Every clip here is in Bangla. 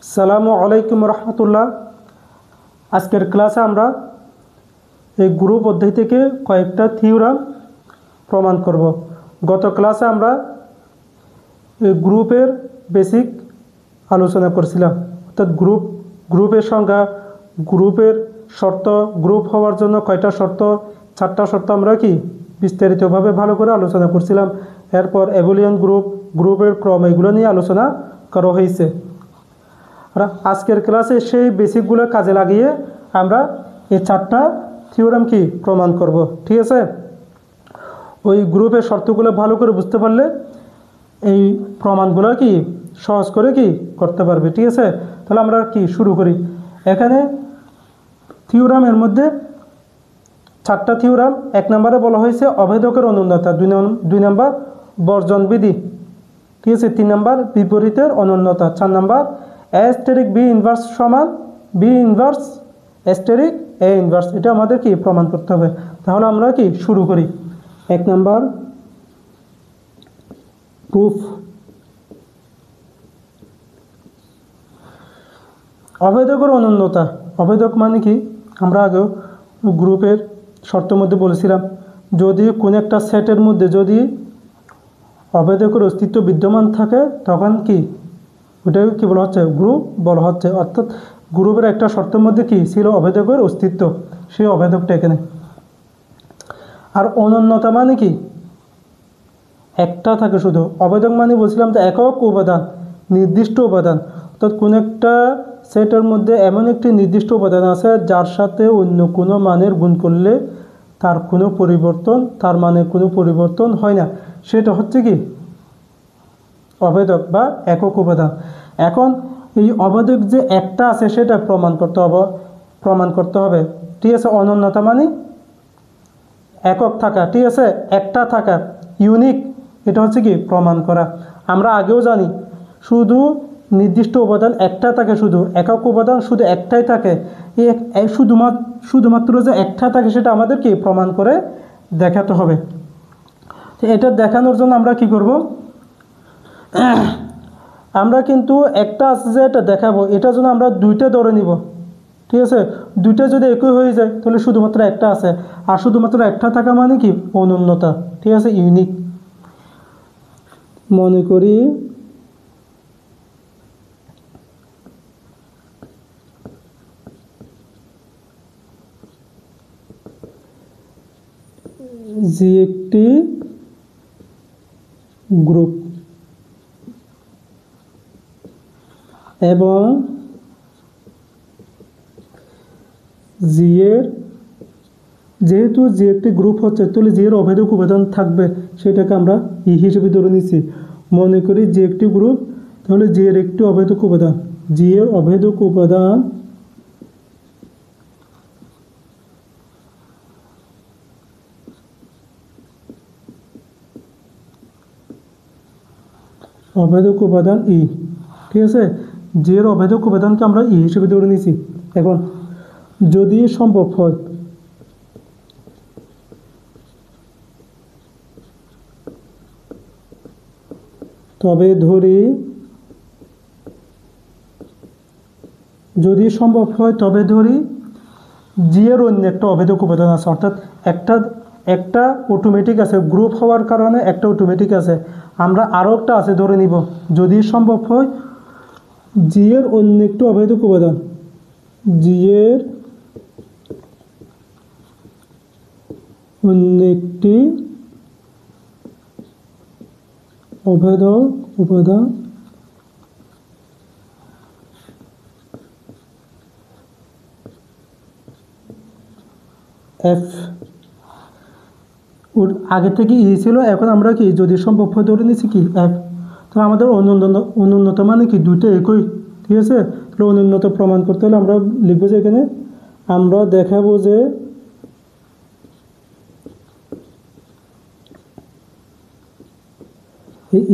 আসসালামু আলাইকুম রহমতুল্লাহ। আজকের ক্লাসে আমরা এই গ্রুপ অধ্যায় থেকে কয়েকটা থিওরাম প্রমাণ করব। গত ক্লাসে আমরা এই গ্রুপের বেসিক আলোচনা করছিলাম, অর্থাৎ গ্রুপের সংজ্ঞা, গ্রুপের শর্ত, গ্রুপ হওয়ার জন্য কয়টা শর্ত, 4টা শর্ত আমরা বিস্তারিতভাবে ভালো করে আলোচনা করছিলাম। এরপর অ্যাবুলিয়ান গ্রুপের ক্রম, এগুলো নিয়ে আলোচনা করা হয়েছে। আর আজকের ক্লাসে সেই বেসিকগুলো কাজে লাগিয়ে আমরা এই 4টা থিওরাম প্রমাণ করব। ঠিক আছে, ওই গ্রুপের শর্তগুলো ভালো করে বুঝতে পারলে এই প্রমাণগুলো সহজ করে করতে পারবে। ঠিক আছে, তাহলে আমরা শুরু করি। এখানে থিওরামের মধ্যে 4টা থিওরাম। 1 নম্বরে বলা হয়েছে অভেদকের অনন্যতা, 2 নম্বর বর্জন বিধি, ঠিক আছে, 3 নম্বর বিপরীতের অনন্যতা, 4 নম্বর অ্যাস্টেরিক বি ইনভার্স সমান বি ইনভার্স অ্যাস্টেরিক এ ইনভার্স। এটা আমাদের প্রমাণ করতে হবে। তাহলে আমরা শুরু করি। 1 নম্বর প্রুফ। অভেদকের অনন্যতা। অভেদক মানে আমরা আগেও গ্রুপের শর্তের মধ্যে বলেছিলাম, যদি কোনো একটা সেটের মধ্যে যদি অভেদকের অস্তিত্ব বিদ্যমান থাকে তখন ওটাকে বলা হচ্ছে গ্রুপ বলা হচ্ছে। অর্থাৎ গ্রুপের একটা শর্তের মধ্যে ছিল অভেদকের অস্তিত্ব, সেই অভেদকটা এখানে। আর অনন্যতা মানে একটা থাকে শুধু। অভেদক মানে বলছিলাম যে একক উপাদান, নির্দিষ্ট উপাদান, অর্থাৎ কোনো একটা সেটের মধ্যে এমন একটি নির্দিষ্ট উপাদান আছে যার সাথে অন্য কোনো মানের গুণ করলে তার মানে কোনো পরিবর্তন হয় না, সেটা হচ্ছে অভেদক বা একক উপাদান। এখন এই অভেদক যে একটা আছে সেটা প্রমাণ করতে হবে। ঠিক আছে, অনন্যতা মানে একক থাকা, ঠিক আছে, একটা থাকা, ইউনিক, এটা হচ্ছে প্রমাণ করা। আমরা আগেও জানি শুধু নির্দিষ্ট উপাদান একটা থাকে, শুধু একক উপাদান শুধু একটাই থাকে। এই শুধুমাত্র যে একটা থাকে সেটা আমাদের প্রমাণ করে দেখাতে হবে। তো এটা দেখানোর জন্য আমরা করব, আমরা কিন্তু একটা আছে যে এটা দেখাবো, এটার জন্য আমরা 2টা ধরে নিব। ঠিক আছে, 2টা যদি একই হয়ে যায় তাহলে শুধুমাত্র একটা আছে, আর শুধুমাত্র একটা থাকা মানে অনন্যতা, ঠিক আছে, ইউনিক। মনে করি যে একটি গ্রুপ এবং যেহেতু যে একটি গ্রুপ হচ্ছে তাহলে যে এর অভেদক উপাদান থাকবে সেটাকে আমরা ই হিসেবে ধরে নিচ্ছি। মনে করি যে একটি গ্রুপ, তাহলে যে এর একটি অভেদক উপাদান, যে এর অভেদক উপাদান ই। ঠিক আছে, যে এর অভেদক উপাদানকে আমরা ই হিসেবে ধরে নিছি। এখন যদি সম্ভব হয় তবে ধরি, জি এর অন্য একটা অভেদক উপাদান আছে, অর্থাৎ একটা অটোমেটিক আছে, গ্রুপ হওয়ার কারণে একটা অটোমেটিক আছে, আমরা আরও একটা আছে ধরে নিব। যদি সম্ভব হয় জি এর অন্য একটি অভেদক উপাদান, জি এর অন্য একটি অভেদক উপাদান এফ, ওর আগে থেকে ই ছিল, এখন আমরা যদি সম্ভব হয় ধরে নিচ্ছি এফ। তো আমাদের অনন্যতা মানে 2টা একই। ঠিক আছে, তাহলে অনন্যতা প্রমাণ করতে হলে আমরা লিখবো যে এখানে আমরা দেখাবো যে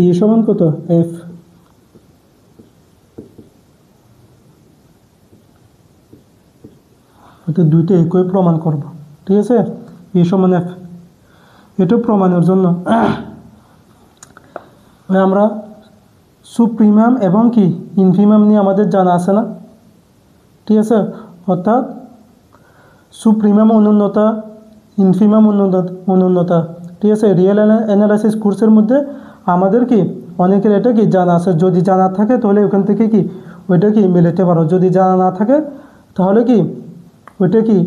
ই সমান কত, এফ। অর্থাৎ 2টা একই প্রমাণ করব। ঠিক আছে, ই সমান এফ। এটা প্রমাণের জন্য আমরা সুপ্রিমাম এবং কি ইনফিমাম নিয়ে আমাদের জানা আছে না, ঠিক আছে। অর্থাৎ সুপ্রিমাম অনুন্নতা, ইনফিমাম অনুন্নতা, ঠিক আছে। রিয়েল অ্যানালাইসিস কোর্সের মধ্যে আমাদের কি অনেকের এটা কি জানা আছে। যদি জানা থাকে তাহলে ওখান থেকে কি ওইটা কি মিলাতে পারো, যদি জানা না থাকে তাহলে কি ওইটা কি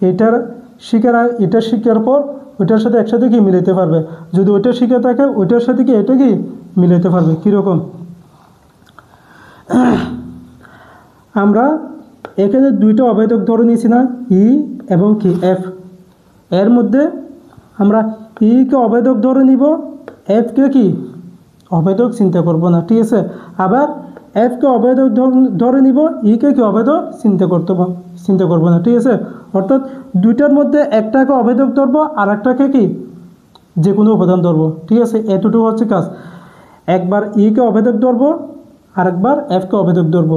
এটা শিখার পর ওইটার সাথে একসাথে কি মিলাতে পারবে। যদি ওইটা শিখে থাকে ওইটার সাথে কি এটা কি মিলাতে পারবে। কীরকম, আমরা এখানে দুইটা অবেদক ধরে নিয়েছি না, ই এবং কি এফ। এর মধ্যে আমরা ইকে অবেদক ধরে নিব, এফকে কি অবেদক চিন্তা করব না, ঠিক আছে। আবার এফকে অবেদক ধরে নিব, ইকে কি অবেদক চিন্তা করব না, ঠিক আছে। অর্থাৎ দুইটার মধ্যে একটাকে অবেদক ধরবো আর একটাকে কি যে কোনো উপাদান ধরবো, ঠিক আছে। এতটুকু হচ্ছে কাজ। একবার ইকে অবেদক ধরবো আর একবার এফকে অবেদক ধরবো,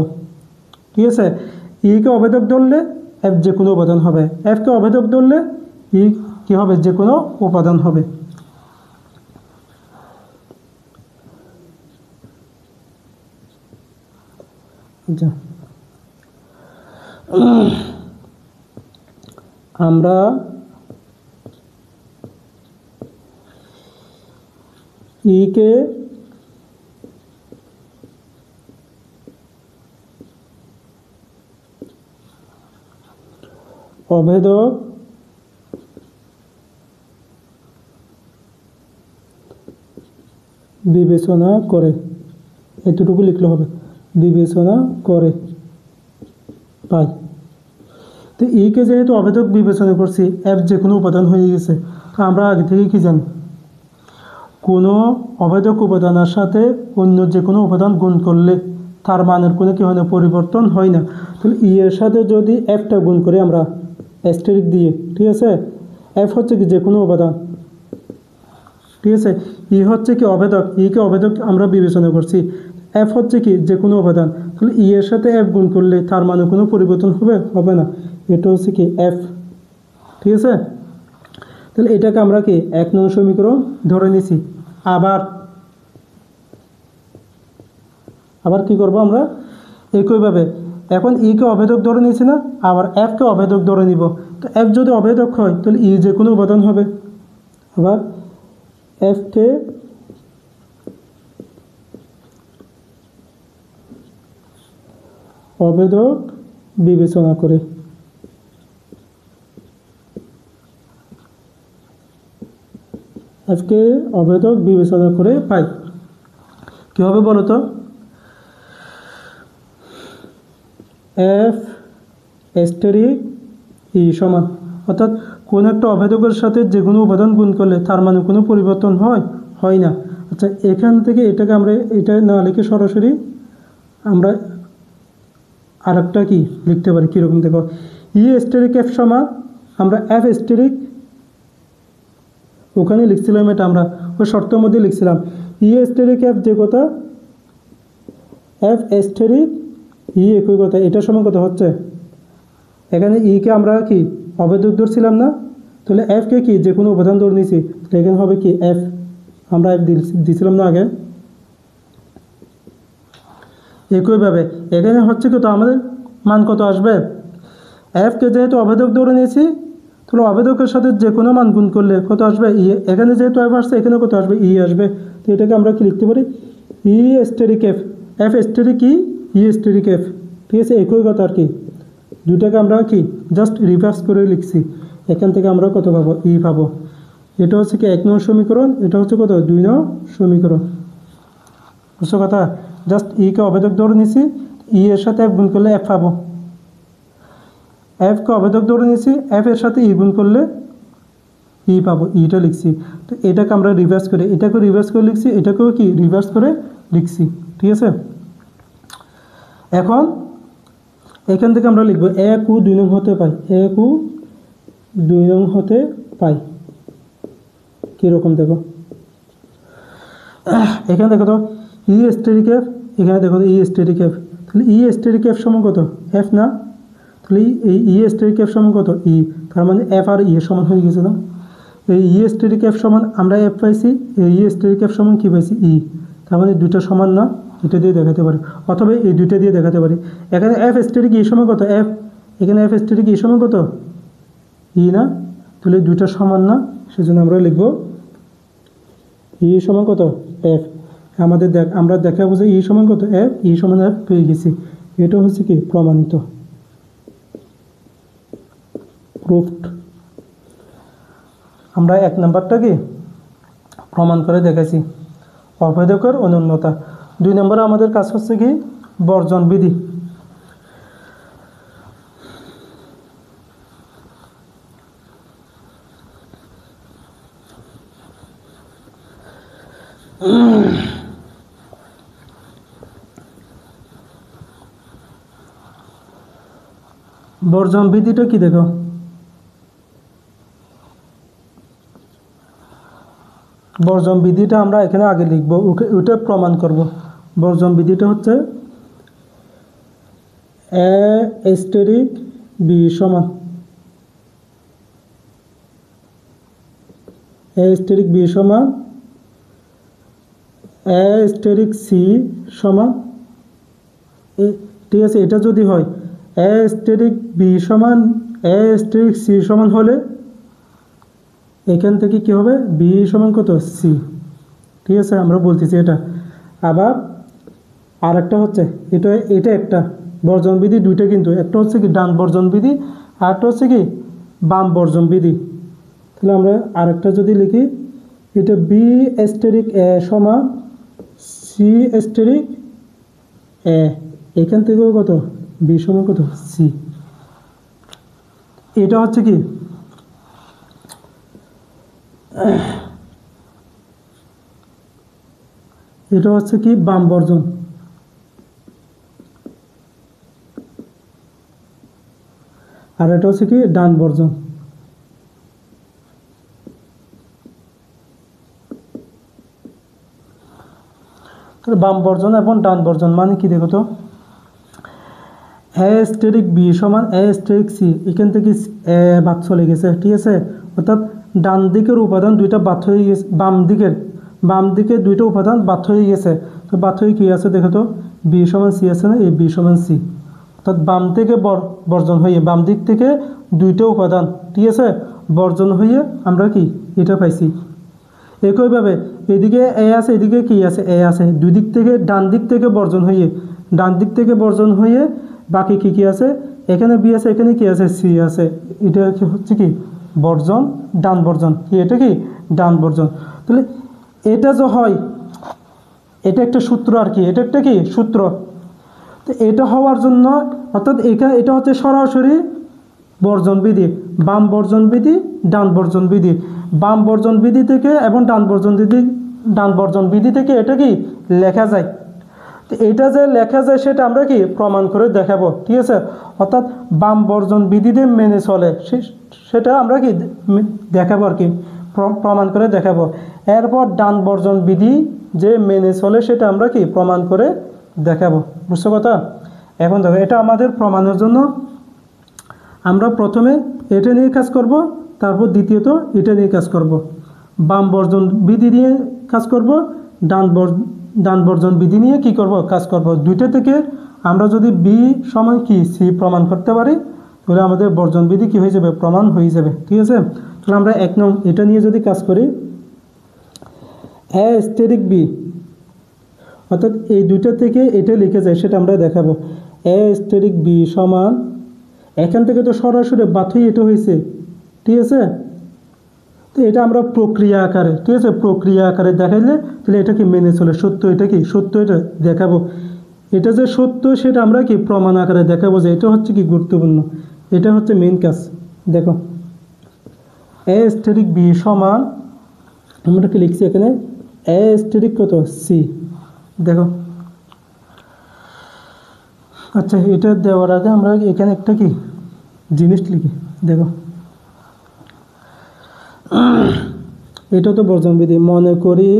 ঠিক আছে। ইকে অবেদক ধরলে এফ যে কোনো উপাদান হবে, এফকে অবেদক ধরলে ই কী হবে, যে কোনো উপাদান হবে। আচ্ছা, আমরা ইকে অভেদক বিবেচনা করে, এতটুকু লিখলে হবে, বিবেচনা করে পাই। তো ইকে যেহেতু অভেদক বিবেচনা করছি, এফ যে কোনো উপাদান হয়ে গেছে। তো আমরা আগে থেকে কি জানি, কোনো অভেদক উপাদানের সাথে অন্য যে কোনো উপাদান গুণ করলে তার মানের কোনো কি হয় না, পরিবর্তন হয় না। তাহলে ই এর সাথে যদি এফটা গুণ করি আমরা অ্যাস্টেরিক দিয়ে, ঠিক আছে। এফ হচ্ছে কি যে কোনো উপাদান, ঠিক আছে। ই হচ্ছে কি অভেদক, ইকে অভেদক আমরা বিবেচনা করছি। এফ হচ্ছে কি যে কোনো উপাদান। তাহলে ই এর সাথে এফ গুণ করলে তার মানে কোনো পরিবর্তন হবে না। এটা হচ্ছে কি এফ, ঠিক আছে। তাহলে এটাকে আমরা কি 1 নং সমীকরণ ধরে নিছি। আবার কি করব আমরা, একইভাবে এখন ইকে অভেদক ধরে নিয়েছি না, আবার এফকে অভেদক ধরে নিব। তো এফ যদি অভেদক হয় তাহলে ই যে কোনো উপাদান হবে। আবার এফকে অভেদক বিবেচনা করে, এফকে অভেদক বিবেচনা করে পাই। কী হবে বলো তো, এফ অ্যাস্টেরিক ই সমান, অর্থাৎ কোন একটা অভেদকের সাথে যে কোনো উপাদান গুণ করলে তার মানে কোনো পরিবর্তন হয় না। আচ্ছা, এখান থেকে এটাকে আমরা এটা না লিখে সরাসরি আমরা আরেকটা কি লিখতে পারি। কীরকম দেখো, ই অ্যাস্টেরিক এফ সমান, আমরা এফ অ্যাস্টেরিক ওখানে লিখছিলাম, এটা আমরা ওই শর্তের মধ্যে লিখছিলাম। ই অ্যাস্টেরিক এফ যে কথা, এফ অ্যাস্টেরিক ই একই কথা, এটার সমান কত হচ্ছে। এখানে ইকে আমরা কি অভেদক ধরছিলাম না, তাহলে এফকে কি যে কোনো উপাদান ধরে নিয়েছি। তাহলে এখানে হবে কি এফ, আমরা এফ দিয়েছিলাম না আগে। একইভাবে এখানে হচ্ছে কত, আমাদের মান কত আসবে, এফকে যেহেতু অভেদক ধরে নিয়েছি তাহলে অভেদকের সাথে যে কোনো মান গুণ করলে কত আসবে, ই। এখানে যেহেতু এফ আসছে এখানে কত আসবে, ই আসবে। তো এটাকে আমরা কি লিখতে পারি, ই অ্যাস্টেরিক এফ, এফ অ্যাস্টেরিক ই অ্যাস্টেরিক এফ, ঠিক আছে। একই কথা আর কি, দুটাকে আমরা কি জাস্ট রিভার্স করে লিখছি। এখান থেকে আমরা কত পাবো, ই পাবো। এটা হচ্ছে কি 1 নং সমীকরণ, এটা হচ্ছে কত 2 নং সমীকরণ। বুঝছো কথা, জাস্ট ইকে অভেদক ধরে নিছি, ই এর সাথে এফ গুণ করলে এফ পাবো। এফকে অভেদক ধরে নিয়েছি, এফ এর সাথে ই গুণ করলে ই পাবো, ইটা লিখছি। তো এটাকে আমরা রিভার্স করে, এটাকেও রিভার্স করে লিখছি, এটাকেও কি রিভার্স করে লিখছি, ঠিক আছে। এখন এখান থেকে আমরা লিখবো 1 ও 2 নং হতে পাই, 1 ও 2 নং হতে পাই। কীরকম দেখো, এখানে দেখো তো ই অ্যাস্টেরিক এফ, এখানে দেখো তো ই অ্যাস্টেরিক এফ। তাহলে ই অ্যাস্টেরিক এফ সমান কত, এফ না। তাহলে এই ই অ্যাস্টেরিক এফ সমান কত, ই। তার মানে এফ আর ই এর সমান হয়ে গেছে না। এই ই অ্যাস্টেরিক এফ সমান আমরা এফ পাইছি, এই ই অ্যাস্টেরিক এফ সমান কী পাইছি, ই। তার মানে দুটো সমান না। এটা দিয়ে দেখাতে পারি, অথবা এই দুইটা দিয়ে দেখাতে পারি। এখানে এফ স্ট্যাটিক ই সমান কত, এফ এখানে এফ স্ট্যাটিক ই সমান কত ই না, তাহলে দুইটা সমান না, সেজন্য আমরা লিখব ই সমান কত এফ। আমাদের আমরা দেখাবো যে ই সমান কত এফ, ই সমান এফ পেয়ে গেছি। এটা হচ্ছে কি প্রমাণিত, প্রুফড। আমরা 1 নাম্বারটা কি প্রমাণ করে দেখেছি, অভেদকের অনন্যতা। 2 নম্বরে আমাদের কাজ হচ্ছে কি বর্জন বিধি। বর্জন বিধিটা কি দেখো, বর্জন বিধিটা আমরা এখানে আগে লিখব, ওটা প্রমাণ করব। বর্জন বিধিটা হচ্ছে এ স্টেরিক বি সমান এ স্টেরিক বি সমান এ স্টেরিক সি সমান, ঠিক আছে। এটা যদি হয় এ স্টেরিক বি সমান এ স্টেরিক সি সমান হলে এখান থেকে কি হবে বি সমান কত সি, ঠিক আছে, আমরা বলতেছি এটা। আবার আর একটা হচ্ছে এটা একটা বর্জন বিধি, দুইটা কিন্তু, একটা হচ্ছে কি ডান বর্জন বিধি, আর একটা হচ্ছে কি বাম বর্জন বিধি। তাহলে আমরা আরেকটা যদি লিখি, এটা বি স্টেরিক এ সমান সি স্টেরিক এ, এখান থেকেও কত বি সমান কত সি। এটা হচ্ছে কি এটা হচ্ছে কি বাম বর্জন, আর এটা হচ্ছে কি ডান বর্জন। বাম বর্জন এবং ডান বর্জন মানে কি দেখো তো, এ স্টেরিক বি সমান এ স্টেরিক সি, এখান থেকে এ বাদ চলে গেছে, ঠিক আছে। অর্থাৎ ডান দিকের উপাদান দুইটা বাদ হয়ে গেছে, বাম দিকে দুইটা উপাদান বাদ হয়ে গেছে। তো বাদ হয়ে কি আছে দেখো তো, বি সমান সি আছে না, এই বি সমান সি। অর্থাৎ বাম থেকে বর্জন হয়ে, বাম দিক থেকে দুইটা উপাদান, ঠিক আছে, বর্জন হয়ে আমরা কি এটা পাইছি। একইভাবে এদিকে এ আছে, এদিকে কি আছে এ আছে, দুই দিক থেকে ডান দিক থেকে বর্জন হয়ে বাকি কি কি আছে, এখানে বি আছে, এখানে কি আছে সি আছে। এটা হচ্ছে কি বর্জন, ডান বর্জন, কি এটা কি ডান বর্জন। তাহলে এটা যে হয়, এটা একটা সূত্র আর কি, এটা একটা কি সূত্র। তো এটা হওয়ার জন্য অর্থাৎ এটা হচ্ছে সরাসরি বর্জন বিধি, বাম বর্জন বিধি, ডান বর্জন বিধি। বাম বর্জন বিধি থেকে এবং ডান বর্জন বিধি থেকে এটা কি লেখা যায়। তো এটা যে লেখা যায় সেটা আমরা কি প্রমাণ করে দেখাবো, ঠিক আছে। অর্থাৎ বাম বর্জন বিধিতে মেনে চলে সেটা আমরা কি দেখাবো আর কি, প্রমাণ করে দেখাবো। এরপর ডান বর্জন বিধি যে মেনে চলে সেটা আমরা কি প্রমাণ করে দেখাবো, বুঝছো কথা। এখন দেখো, এটা আমাদের প্রমাণের জন্য আমরা প্রথমে এটা নিয়ে কাজ করব, তারপর দ্বিতীয়ত এটা নিয়ে কাজ করব। বাম বর্জন বিধি নিয়ে কাজ করব, ডান বর্জন বিধি নিয়ে কি করব কাজ করব। দুইটা থেকে আমরা যদি বি সমান কি সি প্রমাণ করতে পারি, তাহলে আমাদের বর্জন বিধি কি হয়ে যাবে, প্রমাণ হয়ে যাবে, ঠিক আছে। তাহলে আমরা 1 নং এটা নিয়ে যদি কাজ করি, এ স্টেরিক বি, অর্থাৎ এই দুইটা থেকে এটা লিখে যায় সেটা আমরা দেখাবো। এ স্টেরিক বি সমান, এখান থেকে তো সরাসরি বাদ হয়ে এটা হয়েছে, ঠিক আছে। তো এটা আমরা প্রক্রিয়া আকারে, ঠিক আছে, প্রক্রিয়া আকারে দেখাইলে তাহলে এটা কি মেনে চলে সত্য, এটা কি সত্য, এটা দেখাবো। এটা যে সত্য সেটা আমরা কি প্রমাণ আকারে দেখাবো, যে এটা হচ্ছে কি গুরুত্বপূর্ণ, এটা হচ্ছে মেইন কাজ। দেখো এ স্টেরিক বি সমান, আমরা কি লিখছি এখানে এ স্টেরিক কত সি, দেখো। আচ্ছা, এটা দেওয়ার আগে আমরা এখানে একটা কি জিনিস লিখি, দেখো এটা তো বর্জন বিধি, মনে করি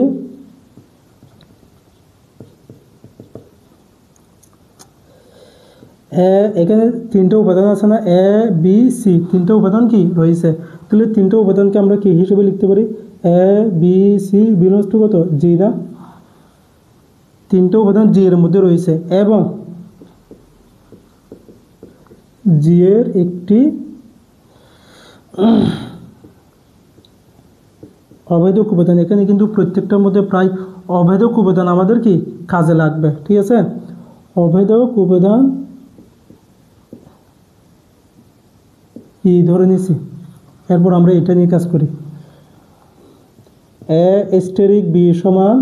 এখানে 3টা উপাদান আছে না, এ বি সি, 3টা উপাদান কি রয়েছে। তাহলে 3টা উপাদানকে আমরা কি হিসেবে লিখতে পারি, A B C belongs to কত জি না, তিনটা উপাদান জি এর মধ্যে রয়েছে এবং জি এর একটি অভেদক উপাদান। এখানে কিন্তু প্রত্যেকটার মধ্যে প্রায় অভেদক উপাদান আমাদের কি কাজে লাগবে, ঠিক আছে। অভেদক উপাদান ই ধরে নিছি। এরপর আমরা এটা নিয়ে কাজ করি। এ স্টেরিক বি সমান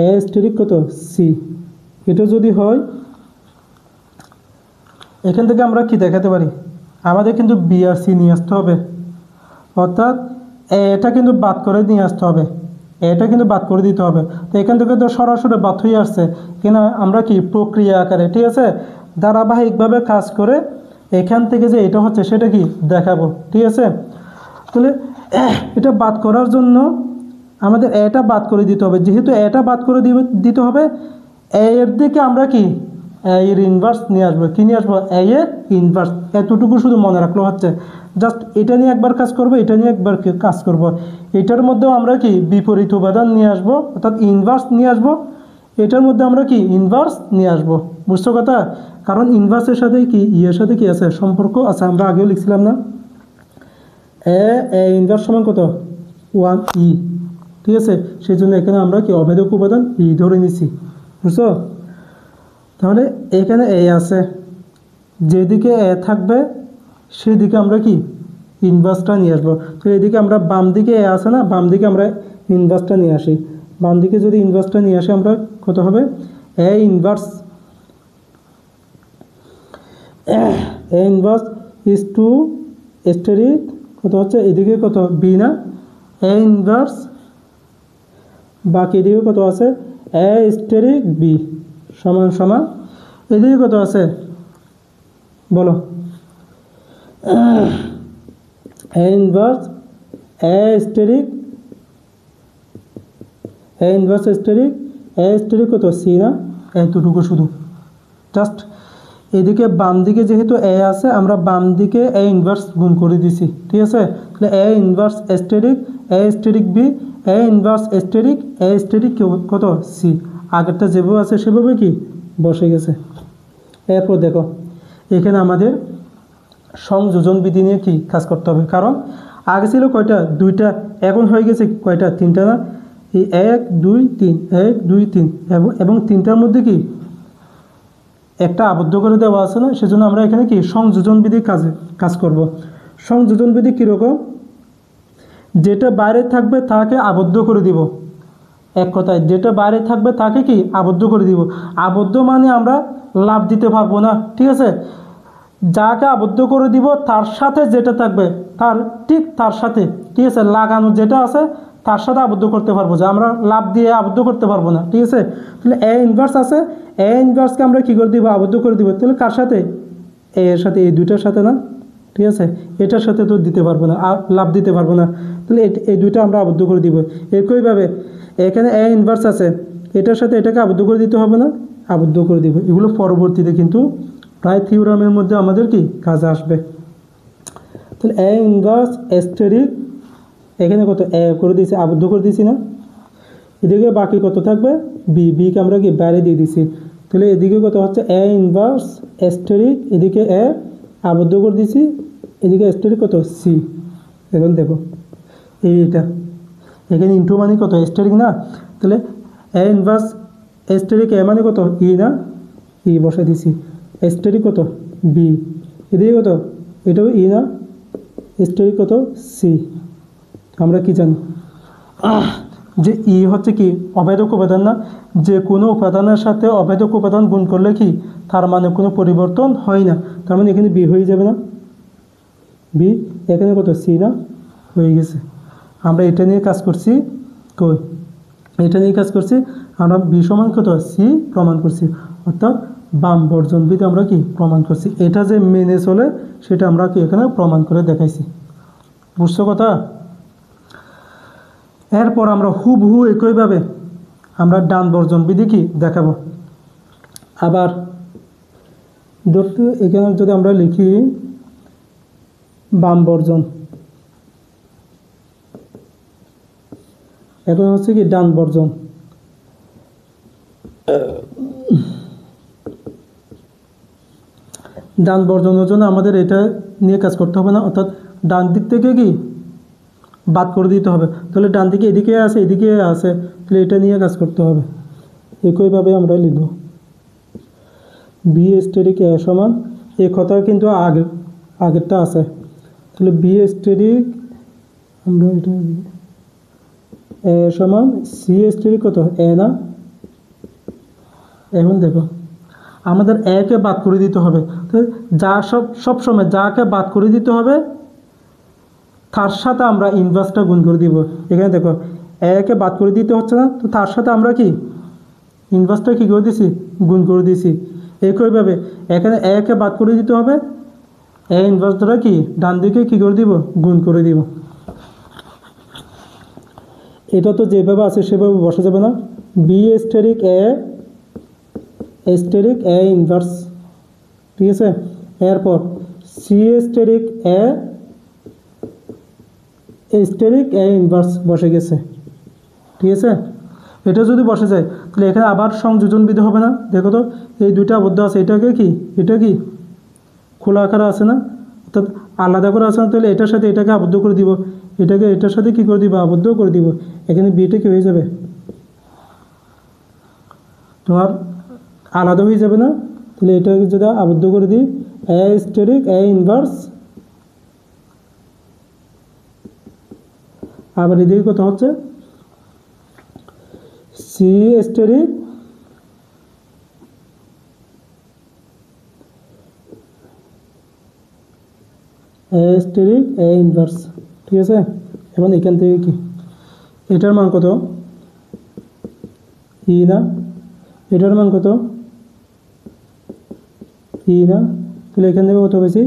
এ স্টেরিক কত সি। এটা যদি হয় এখান থেকে আমরা কি দেখাতে পারি, আমাদের কিন্তু বি আর সি নিয়ে আসতে হবে, অর্থাৎ এটা কিন্তু বাদ করে নিয়ে আসতে হবে, এটা কিন্তু বাদ করে দিতে হবে। তো এখান থেকে তো সরাসরি বাদ হয়ে আসছে, কিনা আমরা কি প্রক্রিয়া আকারে, ঠিক আছে, ধারাবাহিকভাবে কাজ করে এখান থেকে যে এটা হচ্ছে সেটা কি দেখাবো, ঠিক আছে। তাহলে এটা বাদ করার জন্য আমাদের এটা বাদ করে দিতে হবে, যেহেতু এটা বাদ করে দিতে হবে, এর দিকে আমরা কি এর ইনভার্স নিয়ে আসবো। কী নিয়ে আসবো? এর ইনভার্স। এতটুকু শুধু মনে রাখলেও হচ্ছে, জাস্ট এটা নিয়ে একবার কাজ করব, এটা নিয়ে একবার কাজ করব। এটার মধ্যেও আমরা কি বিপরীত উপাদান নিয়ে আসবো, অর্থাৎ ইনভার্স নিয়ে আসবো। এটার মধ্যে আমরা কি ইনভার্স নিয়ে আসবো। বুঝছো কথা? কারণ ইনভার্সের সাথে কি ইয়ের সাথে কি আছে সম্পর্ক আছে, আমরা আগেও লিখছিলাম না, এ ইনভার্স সমান কত 1 ই, ঠিক আছে। সেই জন্য এখানে আমরা কি অভেদক উপাদান ই ধরে নিছি, বুঝছো। তাহলে এখানে এ আছে, যেদিকে এ থাকবে সেদিকে আমরা কি ইনভার্সটা নিয়ে আসবো। তো এদিকে আমরা বাম দিকে এ আছে না, বাম দিকে আমরা ইনভার্সটা নিয়ে আসি। বাম দিকে যদি ইনভার্সটা নিয়ে আসি আমরা কত হবে A inverse is two steric কত হচ্ছে এদিকে কত বি না, এ ইনভার্স বাকি এদিকে কত আছে এ স্টেরিক বি সমান সমান এদিকে কত আছে বলো, এ ইনভার্স এ স্টেরিক কত সি না, এতটুকু শুধু। জাস্ট এদিকে বাম দিকে যেহেতু এ আছে, আমরা বাম দিকে এ ইনভার্স গুণ করে দিছি, ঠিক আছে। তাহলে A inverse steric B, A inverse steric কত সি। আগেরটা যেভাবে আছে সেভাবে কি বসে গেছে। এরপর দেখো এখানে আমাদের সংযোজন বিধি নিয়ে কি কাজ করতে হবে, কারণ আগে ছিল কয়টা দুইটা, এখন হয়ে গেছে কয়টা তিনটা না, এই 1 2 3 1 2 3 এবং তিনটার মধ্যে কি একটা আবদ্ধ করে দেওয়া আছে না, সেজন্য আমরা এখানে কি সংযোজন বিধি কাজ করব। সংযোজন বিধি কীরকম, যেটা বাইরে থাকবে তাকে আবদ্ধ করে দিব, এক কথায় যেটা বাইরে থাকবে তাকে কি আবদ্ধ করে দিব। আবদ্ধ মানে আমরা লাভ দিতে পারবো না, ঠিক আছে। যাকে আবদ্ধ করে দিব তার সাথে যেটা থাকবে তার সাথে, ঠিক আছে, লাগানো যেটা আছে তার সাথে আবদ্ধ করতে পারবো, যে আমরা লাভ দিয়ে আবদ্ধ করতে পারবো না, ঠিক আছে। তাহলে এ ইনভার্স আছে, এ ইনভার্সকে আমরা কী করে দিব আবদ্ধ করে দিব। তাহলে কার সাথে এর সাথে, এই দুইটার সাথে না, ঠিক আছে। এটার সাথে তো দিতে পারবো না, আর লাভ দিতে পারবো না, তাহলে এই দুইটা আমরা আবদ্ধ করে দিব। একইভাবে এখানে এ ইনভার্স আছে, এটার সাথে এটাকে আবদ্ধ করে দিতে হবে না, আবদ্ধ করে দিব। এগুলো পরবর্তীতে কিন্তু প্রায় থিওরামের মধ্যে আমাদের কি কাজে আসবে। তাহলে এ ইনভার্স স্টেরিক এখানে কত এ করে দিয়েছি, আবদ্ধ করে দিয়েছি না, এদিকে বাকি কত থাকবে বিকে আমরা কি বাইরে দিয়ে দিছি। তাহলে এদিকে কত হচ্ছে এ ইনভার্স স্টেরিক, এদিকে এ আবদ্ধ করে দিয়েছি, এদিকে স্টেরিক কত সি। এখন দেখো এইটা এখানে ইন্টু মানে কত স্টেরিক না, তাহলে এ ইনভার্স স্টেরিক এ মানে কত ই না, ই বসে দিছি, স্টেরিক কত বি, এদিকে কত এটাও ই না, স্টেরিক কত সি। আমরা কি জানি যে ই হচ্ছে কি অভেদক উপাদান না, যে কোনো উপাদানের সাথে অভেদক উপাদান গুণ করলে কি তার মানে কোনো পরিবর্তন হয় না, তার মানে এখানে বি হয়ে যাবে না, বি এখানে কত সি না হয়ে গেছে। আমরা এটা নিয়ে কাজ করছি, এটা নিয়ে কাজ করছি আমরা বি সমান কত সি প্রমাণ করছি, অর্থাৎ বাম বর্জন বিধি আমরা কি প্রমাণ করছি। এটা যে মেনে চলে সেটা আমরা কি এখানে প্রমাণ করে দেখাইছি। বুঝছো কথা? এরপর আমরা হুবহু একইভাবে আমরা ডান বর্জন বিধি কি দেখাবো। আবার ধরতে এখানে যদি আমরা লিখি বাম বর্জন, এখন হচ্ছে কি ডান বর্জন, ডান বর্জনের জন্য আমাদের এটা নিয়ে কাজ করতে হবে না, অর্থাৎ ডান দিক থেকে কি বাদ করে দিতে হবে। তাহলে ডান দিকে এদিকে আছে, এদিকে আছে, তাহলে এটা নিয়ে কাজ করতে হবে। একইভাবে আমরা লিখব বি স্টেরিক এ সমান, এই কথা কিন্তু আগেরটা আছে, তাহলে বি স্টেরিক আমরা এটা এ সমান সি স্টেরিক কত এ না। এখন দেখো আমাদের একে বাদ করে দিতে হবে, তো যা সব সময় যাকে বাদ করে দিতে হবে তার সাথে আমরা ইনভার্সটা গুণ করে দিব। এখানে দেখো একে বাদ করে দিতে হচ্ছে না, তো তার সাথে আমরা কি ইনভার্সটা কী করে দিছি, গুণ করে দিছি। একইভাবে এখানে একে বাদ করে দিতে হবে, এ ইনভার্স দ্বারা কি ডান দিকে কী করে দিব, গুণ করে দিব। এটা তো যেভাবে আছে সেভাবে বসা যাবে না। বি স্টেরিক এ ইনভার্স, ঠিক আছে। এরপর সি স্টেরিক এ ইনভার্স বসে গেছে, ঠিক আছে। এটা যদি বসে যায় তাহলে এখানে আবার সংযোজন বিধি হবে না। দেখো তো এই দুইটা আবদ্ধ আছে, এটা কি খোলা আকারে আছে না, অর্থাৎ আলাদা করে আছে না, তাহলে এটার সাথে এটাকে আবদ্ধ করে দিব, এটাকে এটার সাথে কি করে দিব, আবদ্ধ করে দিব। এখানে বিটা কি হয়ে যাবে, তোমার আলাদা হয়ে যাবে না। তাহলে এটাকে যদি আবদ্ধ করে দিই এ স্টেরিক এ ইনভার্স, আবার এদিকে কত হচ্ছে সি স্টেরিক এ ইনভার্স, ঠিক আছে। এখন এখান থেকে কি এটার মান কত ই না, এটার মান কত ই না, তাহলে এখান থেকে কত পাইছি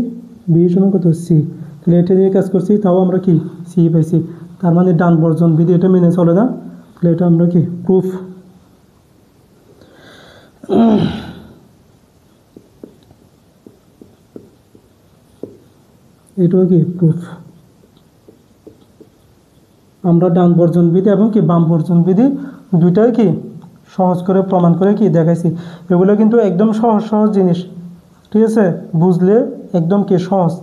বি সমান কত সি, তাহলে এটা দিয়ে কাজ করছি, তাও আমরা কি সি পাইছি। তার মানে ডান বর্জন বিধি এটা মেনে চলে না, তাহলে এটা আমরা কি প্রুফ। এটাও কি প্রুফ। আমরা ডান বর্জন বিধি এবং কি বাম বর্জন বিধি দুইটাই কি সহজ করে প্রমাণ করে কি দেখাইছি। এগুলো কিন্তু একদম সহজ জিনিস, ঠিক আছে। বুঝলে একদম কি সহজ,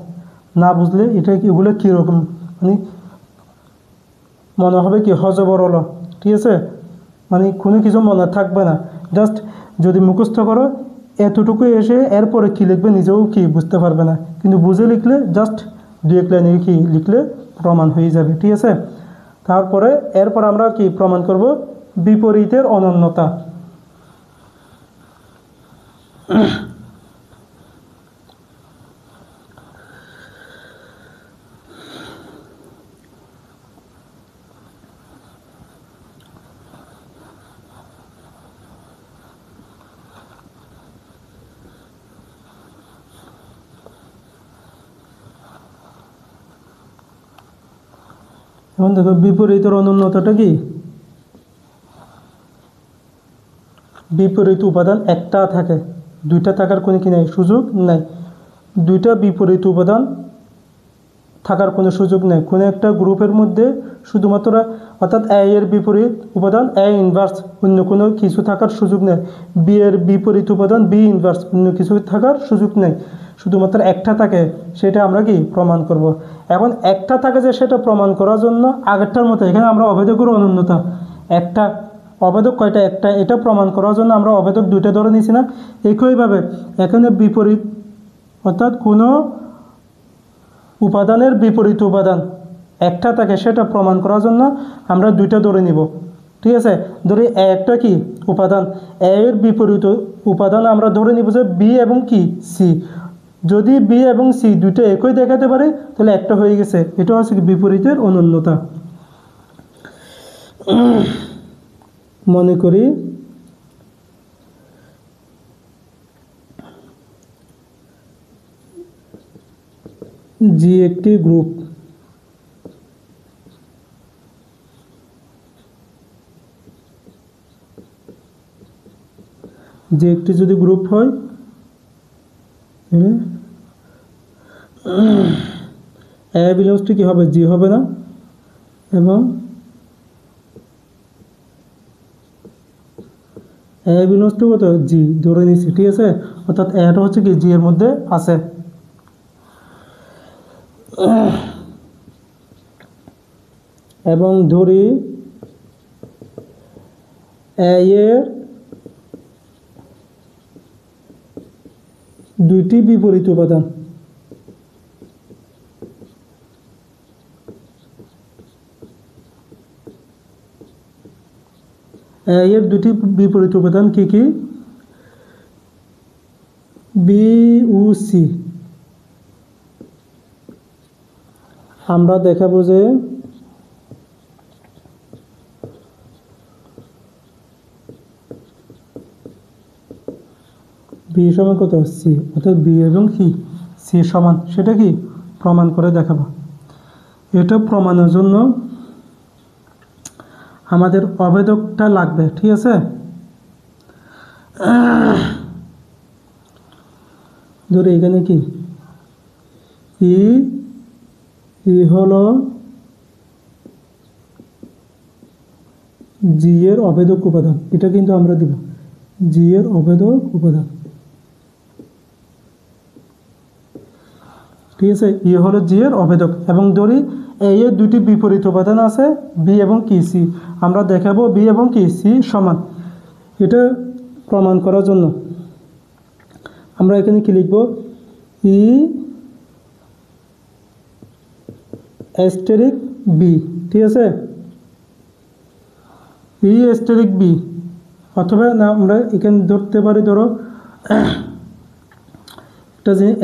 না বুঝলে এটা কি এগুলো কীরকম মানে মনে হবে কি হজবরল, ঠিক আছে। মানে কোনো কিছু মনে থাকবে না, জাস্ট যদি মুখস্থ করো এতটুকু এসে এরপরে কী লিখবে নিজেও কি বুঝতে পারবে না, কিন্তু বুঝে লিখলে জাস্ট দু এক লাইনে কি লিখলে প্রমাণ হয়ে যাবে, ঠিক আছে। তারপরে এরপর আমরা কি প্রমাণ করব বিপরীতের অনন্যতা। এখন দেখো বিপরীতের অনন্যতাটা কি, বিপরীত উপাদান একটা থাকে, দুইটা থাকার কোনো কি নাই সুযোগ নাই। দুইটা বিপরীত উপাদান থাকার কোনো সুযোগ নেই কোনো একটা গ্রুপের মধ্যে, শুধুমাত্র অর্থাৎ এ এর বিপরীত উপাদান এ ইনভার্স, অন্য কোনো কিছু থাকার সুযোগ নেই। বি এর বিপরীত উপাদান বি ইনভার্স, অন্য কিছু থাকার সুযোগ নেই, শুধুমাত্র একটা থাকে, সেটা আমরা কি প্রমাণ করব। এখন একটা থাকে যে সেটা প্রমাণ করার জন্য আগেরটার মতো এখানে আমরা অভেদকের অনন্যতা একটা, অভেদক কয়টা একটা, এটা প্রমাণ করার জন্য আমরা অভেদক দুইটা ধরে নিয়েছি না। একইভাবে এখানে বিপরীত অর্থাৎ কোনো উপাদানের বিপরীত উপাদান একটা থাকে, সেটা প্রমাণ করার জন্য আমরা দুইটা ধরে নিব, ঠিক আছে। ধরি একটা কি উপাদান, এর বিপরীত উপাদান আমরা ধরে নিব যে বি এবং কি সি। যদি বি এবং সি দুইটা একই দেখাতে পারে তাহলে একটা হয়ে গেছে, এটা হচ্ছে কি বিপরীতের অনন্যতা। মনে করি জি একটি গ্রুপ, যে একটি যদি গ্রুপ হয় এ বিলংস টু কি হবে জি হবে না, এবং এ বিলংস টু কত জি ধরে নিছি, ঠিক আছে, অর্থাৎ এটা হচ্ছে কি জি এর মধ্যে আছে। এবং ধরি এ এর দুইটি বিপরীত উপাদান, এর দুটি বিপরীত উপাদান কি কি? বি ও সি। আমরা দেখাবো যে বি সমান কত সি, অর্থাৎ বি এবং কি সি সমান, সেটা কি প্রমাণ করে দেখাবো। এটা প্রমাণের জন্য আমাদের অবেদকটা লাগবে, ঠিক আছে। ধরে এখানে কি ই হলো জি এর অবেদক উপাদান, এটা কিন্তু আমরা দিব জি এর অবেদক উপাদান, ঠিক আছে। ই হলো জি এর অবেদক। এবং ধরি এ এর দুটি বিপরীত উপাদান আছে বি এবং কি সি। আমরা দেখাবো বি এবং কি সি সমান। এটা প্রমাণ করার জন্য আমরা এখানে কি লিখব? ই অ্যাস্টেরিক বি, ঠিক আছে, ই অ্যাস্টেরিক বি। অথবা না আমরা এখানে ধরতে পারি, ধরো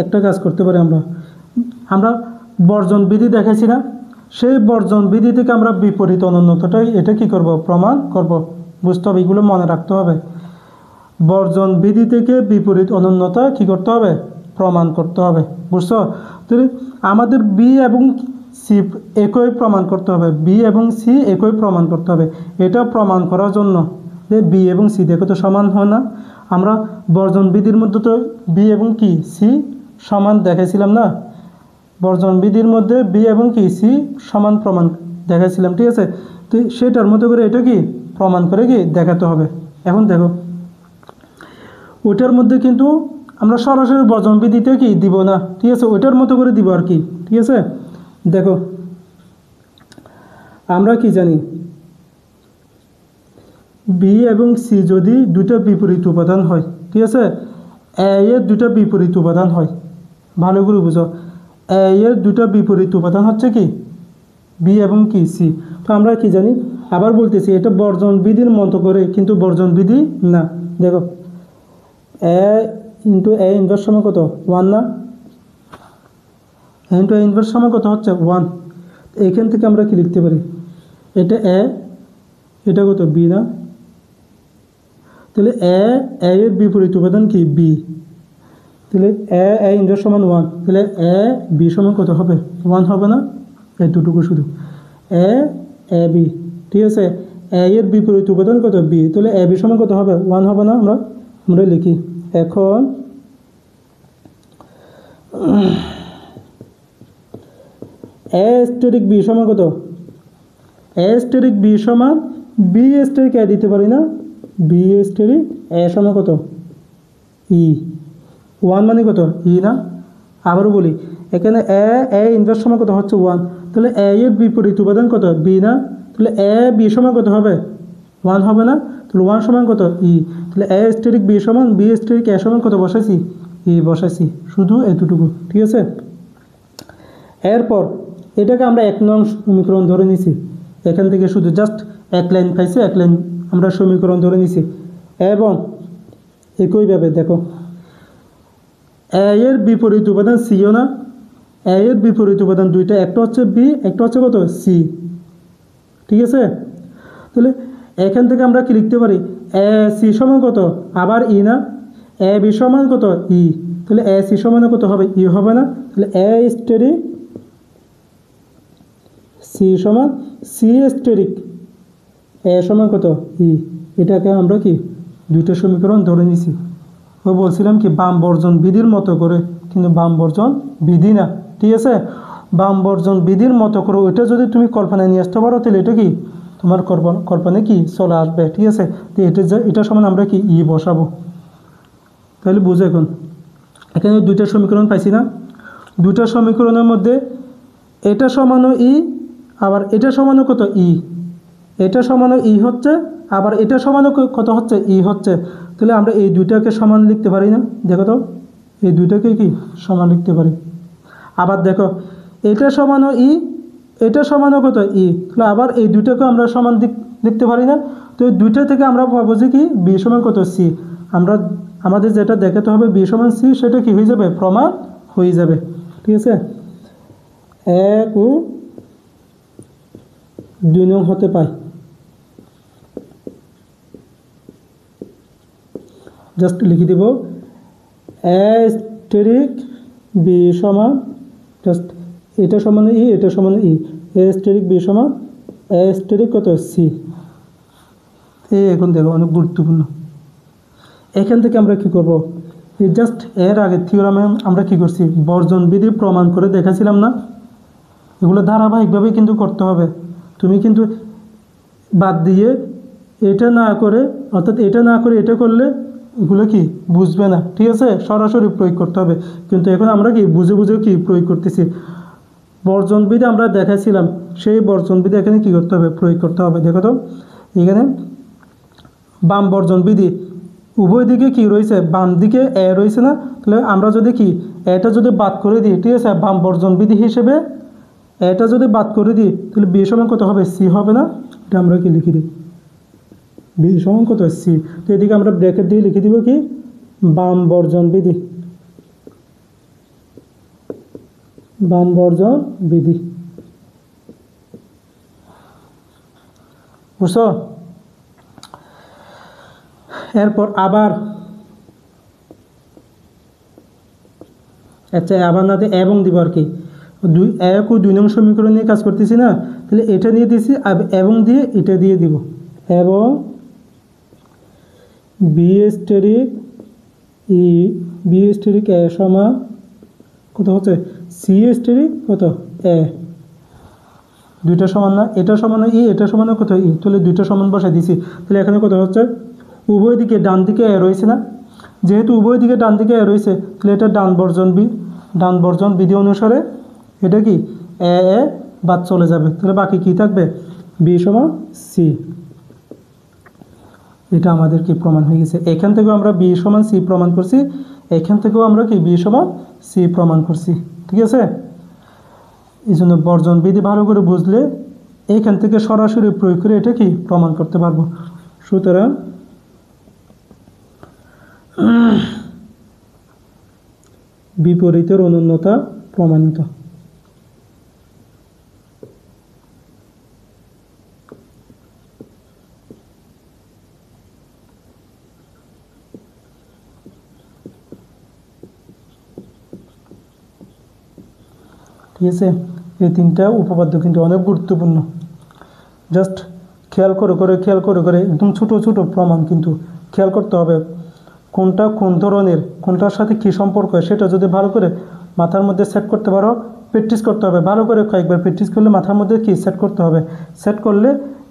একটা কাজ করতে পারি, আমরা বর্জন বিধি দেখাইছি না, সেই বর্জন বিধি থেকে আমরা বিপরীত অনন্যতাটা এটা কি করব? প্রমাণ করব। বুঝতে হবে, এগুলো মনে রাখতে হবে। বর্জন বিধি থেকে বিপরীত অনন্যতা কি করতে হবে? প্রমাণ করতে হবে। বুঝছো? তো আমাদের বি এবং সি একই প্রমাণ করতে হবে, বি এবং সি একই প্রমাণ করতে হবে। এটা প্রমাণ করার জন্য যে বি এবং সি দেখো তো সমান হয় না, আমরা বর্জন বিধির মধ্যে তো বি এবং কি সি সমান দেখাইছিলাম না, বর্জন বিধির মধ্যে বি এবং কি সি সমান প্রমাণ দেখাইছিলাম, ঠিক আছে। তো সেটার মতো করে এটা কি প্রমাণ করে কি দেখাতে হবে। এখন দেখো ওইটার মধ্যে কিন্তু আমরা সরাসরি বর্জন বিধিতে কি দিব না, ঠিক আছে, ওইটার মতো করে দিব আর কি, ঠিক আছে। দেখো আমরা কি জানি, বি এবং সি যদি দুটো বিপরীত উপাদান হয়, ঠিক আছে, এ এর দুটো বিপরীত উপাদান হয়, ভালো করে বুঝো, এ এর দুটো বিপরীত উপাদান হচ্ছে কি বি এবং কি সি। তো আমরা কি জানি, আবার বলতেছি, এটা বর্জন বিধির মতো করে, কিন্তু বর্জন বিধি না। দেখো এ ইন্টু এ ইনভার্স সমান কত? 1 না? ইন্টু এ ইনভার্স সমান কত হচ্ছে? 1। এইখান থেকে আমরা কি লিখতে পারি? এটা এ, এটা কত? বি না? তাহলে এ এর বিপরীত উপাদান কি? বি। তাহলে এ ইনভার্স সমান 1, তাহলে এ বি সমান কত হবে? 1 হবে না? এতটুকু শুধু এ বি, ঠিক আছে। এ এর বিপরীত উপাদান কত? বি, তাহলে এ বি সমান কত হবে? 1 হবে না? আমরা লিখি। এখন এ স্টেরিক বি সমান কত? এ স্টেরিক বি সমান বি স্টেরিক এ দিতে পারি না, বি স্টেরিক এ সমান কত? ই। 1 মানে কত? ই না? আবারও বলি, এখানে এ ইনভার্স সমান কত হচ্ছে? 1। তাহলে এ এর বিপরীত উপাদান কত? বি না? তাহলে এ বি সমান কত হবে? 1 হবে না? তাহলে 1 সমান কত? ই। তাহলে এ স্টেরিক বি সমান বি স্টেরিক এ সমান কত বসাইছি? ই বসাইছি, শুধু এতটুকু, ঠিক আছে। এরপর এটাকে আমরা 1 নং সমীকরণ ধরে নিছি, এখান থেকে শুধু জাস্ট এক লাইন পাইছি, এক লাইন আমরা সমীকরণ ধরে নিছি। এবং একইভাবে দেখো এ এর বিপরীত উপাদান সিও না, এ এর বিপরীত উপাদান দুইটা, একটা হচ্ছে বি, একটা হচ্ছে কত? সি, ঠিক আছে। তাহলে এখান থেকে আমরা কি লিখতে পারি? এ সি সমান কত? আবার ই না? এ বি সমান কত? ই। তাহলে এ সি সমান কত হবে? ই হবে না? তাহলে এ স্টেরিক সি সমান সি স্টেরিক এ সমান কত? ই। এটাকে আমরা কি দুইটা সমীকরণ ধরে নিছি। ও বলছিলাম কি বাম বর্জন বিধির মতো করে, কিন্তু বাম বর্জন বিধি না, ঠিক আছে। বাম বর্জন বিধির মতো করে ওইটা যদি তুমি কল্পনায় নিয়ে আসতে পারো, তাহলে এটা কি তোমার কল্পনায় কি চলে আসবে, ঠিক আছে। তো এটা সমান আমরা কি ই বসাবো। তাহলে বুঝো এখন এখানে দুইটা সমীকরণ পাইছি না, দুইটা সমীকরণের মধ্যে এটা সমানও ই, আবার এটা সমানও কত ই, এটা সমানও ই হচ্ছে, আবার এটা সমানও কত হচ্ছে ই হচ্ছে। তাহলে আমরা এই দুইটাকে সমান লিখতে পারি না, দেখো তো এই দুইটাকে কি সমান লিখতে পারি। আবার দেখো এটা সমানও ই, এটা সমানও কত ই, তাহলে আবার এই দুইটাকে আমরা সমান লিখতে পারি না। তো এই দুইটা থেকে আমরা পাবো যে কি বি সমান কত সি। আমাদের যেটা দেখাতে হবে বি সমান সি, সেটা কি হয়ে যাবে, প্রমাণ হয়ে যাবে, ঠিক আছে। 1 ও 2 নং হতে পাই। জাস্ট লিখে দিব এস্টেরিক বি সমান, জাস্ট এটা সমান ই, এটা সমান ই, এস্টেরিক বি সমান এস্টেরিক কত সি। এখন দেখো অনেক গুরুত্বপূর্ণ, এখান থেকে আমরা কি করব, এই জাস্ট এর আগে থিওরামে আমরা কি করছি, বর্জন বিধি প্রমাণ করে দেখাছিলাম না। এগুলো ধারাবাহিকভাবে কিন্তু করতে হবে, তুমি কিন্তু বাদ দিয়ে এটা না করে, অর্থাৎ এটা না করে এটা করলে এগুলো কি বুঝবে না, ঠিক আছে। সরাসরি প্রয়োগ করতে হবে, কিন্তু এখন আমরা কি বুঝে বুঝে কি প্রয়োগ করতেছি। বর্জন বিধি আমরা দেখাছিলাম, সেই বর্জন বিধি এখানে কি করতে হবে, প্রয়োগ করতে হবে। দেখো তো এখানে বাম বর্জন বিধি, উভয় দিকে কি রয়েছে, বাম দিকে এ রয়েছে না, তাহলে আমরা যদি কি এটা যদি বাদ করে দিই, ঠিক আছে, বাম বর্জন বিধি হিসেবে এটা যদি বাদ করে দিই, তাহলে বি সমান কত হবে, সি হবে না। এটা আমরা কি লিখে দিই, বি সমান কত সি। তো এদিকে আমরা ব্র্যাকেট দিয়ে লিখে দিব কি বাম বর্জন বিধি, বাম বর্জন বিধি, বুঝছো। এরপর আবার আচ্ছা আবার না এবং দিব আর কি, 1 ও 2 নং সমীকরণ নিয়ে কাজ করতেছি না, তাহলে এটা নিয়ে দিয়েছি এবং দিয়ে এটা দিয়ে দিব, এবং বি স্টেরিক ই, বি স্টেরিক এ সমান কত হচ্ছে সি স্টেরিক কত এ। দুইটা সমান না, এটা সমান ই, এটা সমান কত ই, তাহলে দুইটা সমান বসাই দিছি। তাহলে এখানে কত হচ্ছে, উভয় দিকে ডান দিকে এ রয়েছে না, যেহেতু উভয় দিকে ডান দিকে এ রয়েছে, তাহলে এটা ডান বর্জন বিধি অনুসারে এটা কি এ বাদ চলে যাবে, তাহলে বাকি কি থাকবে, বি সমান সি। এটা আমাদের কি প্রমাণ হয়ে গেছে। এখান থেকেও আমরা বি সমান সি প্রমাণ করছি, এখান থেকেও আমরা কি বি সমান সি প্রমাণ করছি, ঠিক আছে। এই জন্য বর্জন বিধি ভালো করে বুঝলে এখান থেকে সরাসরি প্রয়োগ করে এটা কি প্রমাণ করতে পারবো। সুতরাং বিপরীতের অনুন্নতা প্রমাণিত। ঠিক আছে, এই তিনটা উপপাদ্য কিন্তু অনেক গুরুত্বপূর্ণ। জাস্ট খেয়াল করে একদম ছোট ছোট প্রমাণ কিন্তু খেয়াল করতে হবে, কোনটা কোন ধরনের, কোনটার সাথে কী সম্পর্ক, সেটা যদি ভালো করে মাথার মধ্যে সেট করতে পারো, প্র্যাকটিস করতে হবে ভালো করে, কয়েকবার প্র্যাকটিস করলে মাথার মধ্যে কি সেট করতে হবে। সেট করলে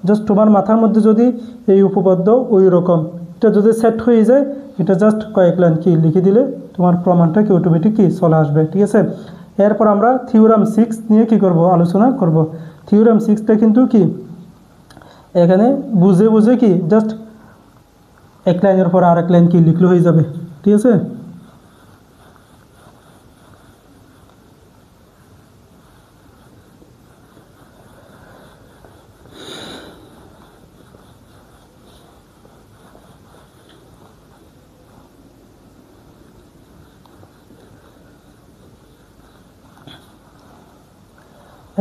জাস্ট তোমার মাথার মধ্যে যদি এই উপপাদ্য ওই রকম এটা যদি সেট হয়ে যায়, এটা জাস্ট কয়েক লাইন কি লিখে দিলে তোমার প্রমাণটা কি অটোমেটিক কি চলে আসবে, ঠিক আছে। এরপর আমরা থিওরাম 6 নিয়ে কি করব, আলোচনা করব। থিওরাম 6টা কিন্তু কি এখানে বুঝে বুঝে কি জাস্ট এক লাইনের পর আরেক লাইন কি লিখলে হয়ে যাবে, ঠিক আছে।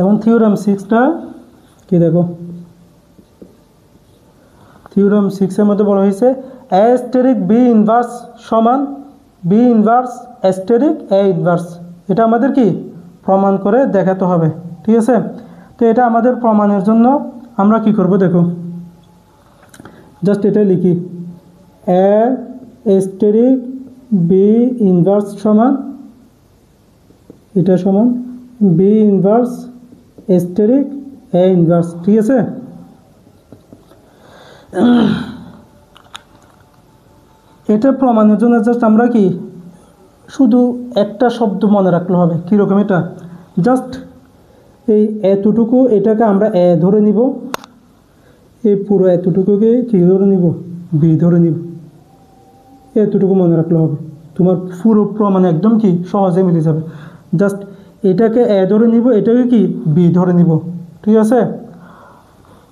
এবং থিওরাম 6টা কি দেখো, থিওরাম 6-এর মধ্যে বলা হয়েছে অ্যাস্টেরিক বি ইনভার্স সমান বি ইনভার্স অ্যাস্টেরিক এ ইনভার্স। এটা আমাদের কি প্রমাণ করে দেখাতে হবে, ঠিক আছে। তো এটা আমাদের প্রমাণের জন্য আমরা কি করব দেখো, জাস্ট এটা লিখি অ্যাস্টেরিক বি ইনভার্স সমান, এটা সমান বি ইনভার্স অ্যাস্টেরিক এ ইনভার্স, ঠিক আছে। এটা প্রমাণের জন্য জাস্ট আমরা কি শুধু একটা শব্দ মনে রাখলে হবে। কীরকম? এটা জাস্ট এই এতটুকু, এটাকে আমরা এ ধরে নিব, এই পুরো এতটুকুকে কী ধরে নিব? বি ধরে নিব। এতটুকু মনে রাখলে হবে, তোমার পুরো প্রমাণ একদম কি সহজে মিলে যাবে। জাস্ট এটাকে এ ধরে নিব, এটাকে কি বি ধরে নিব, ঠিক আছে?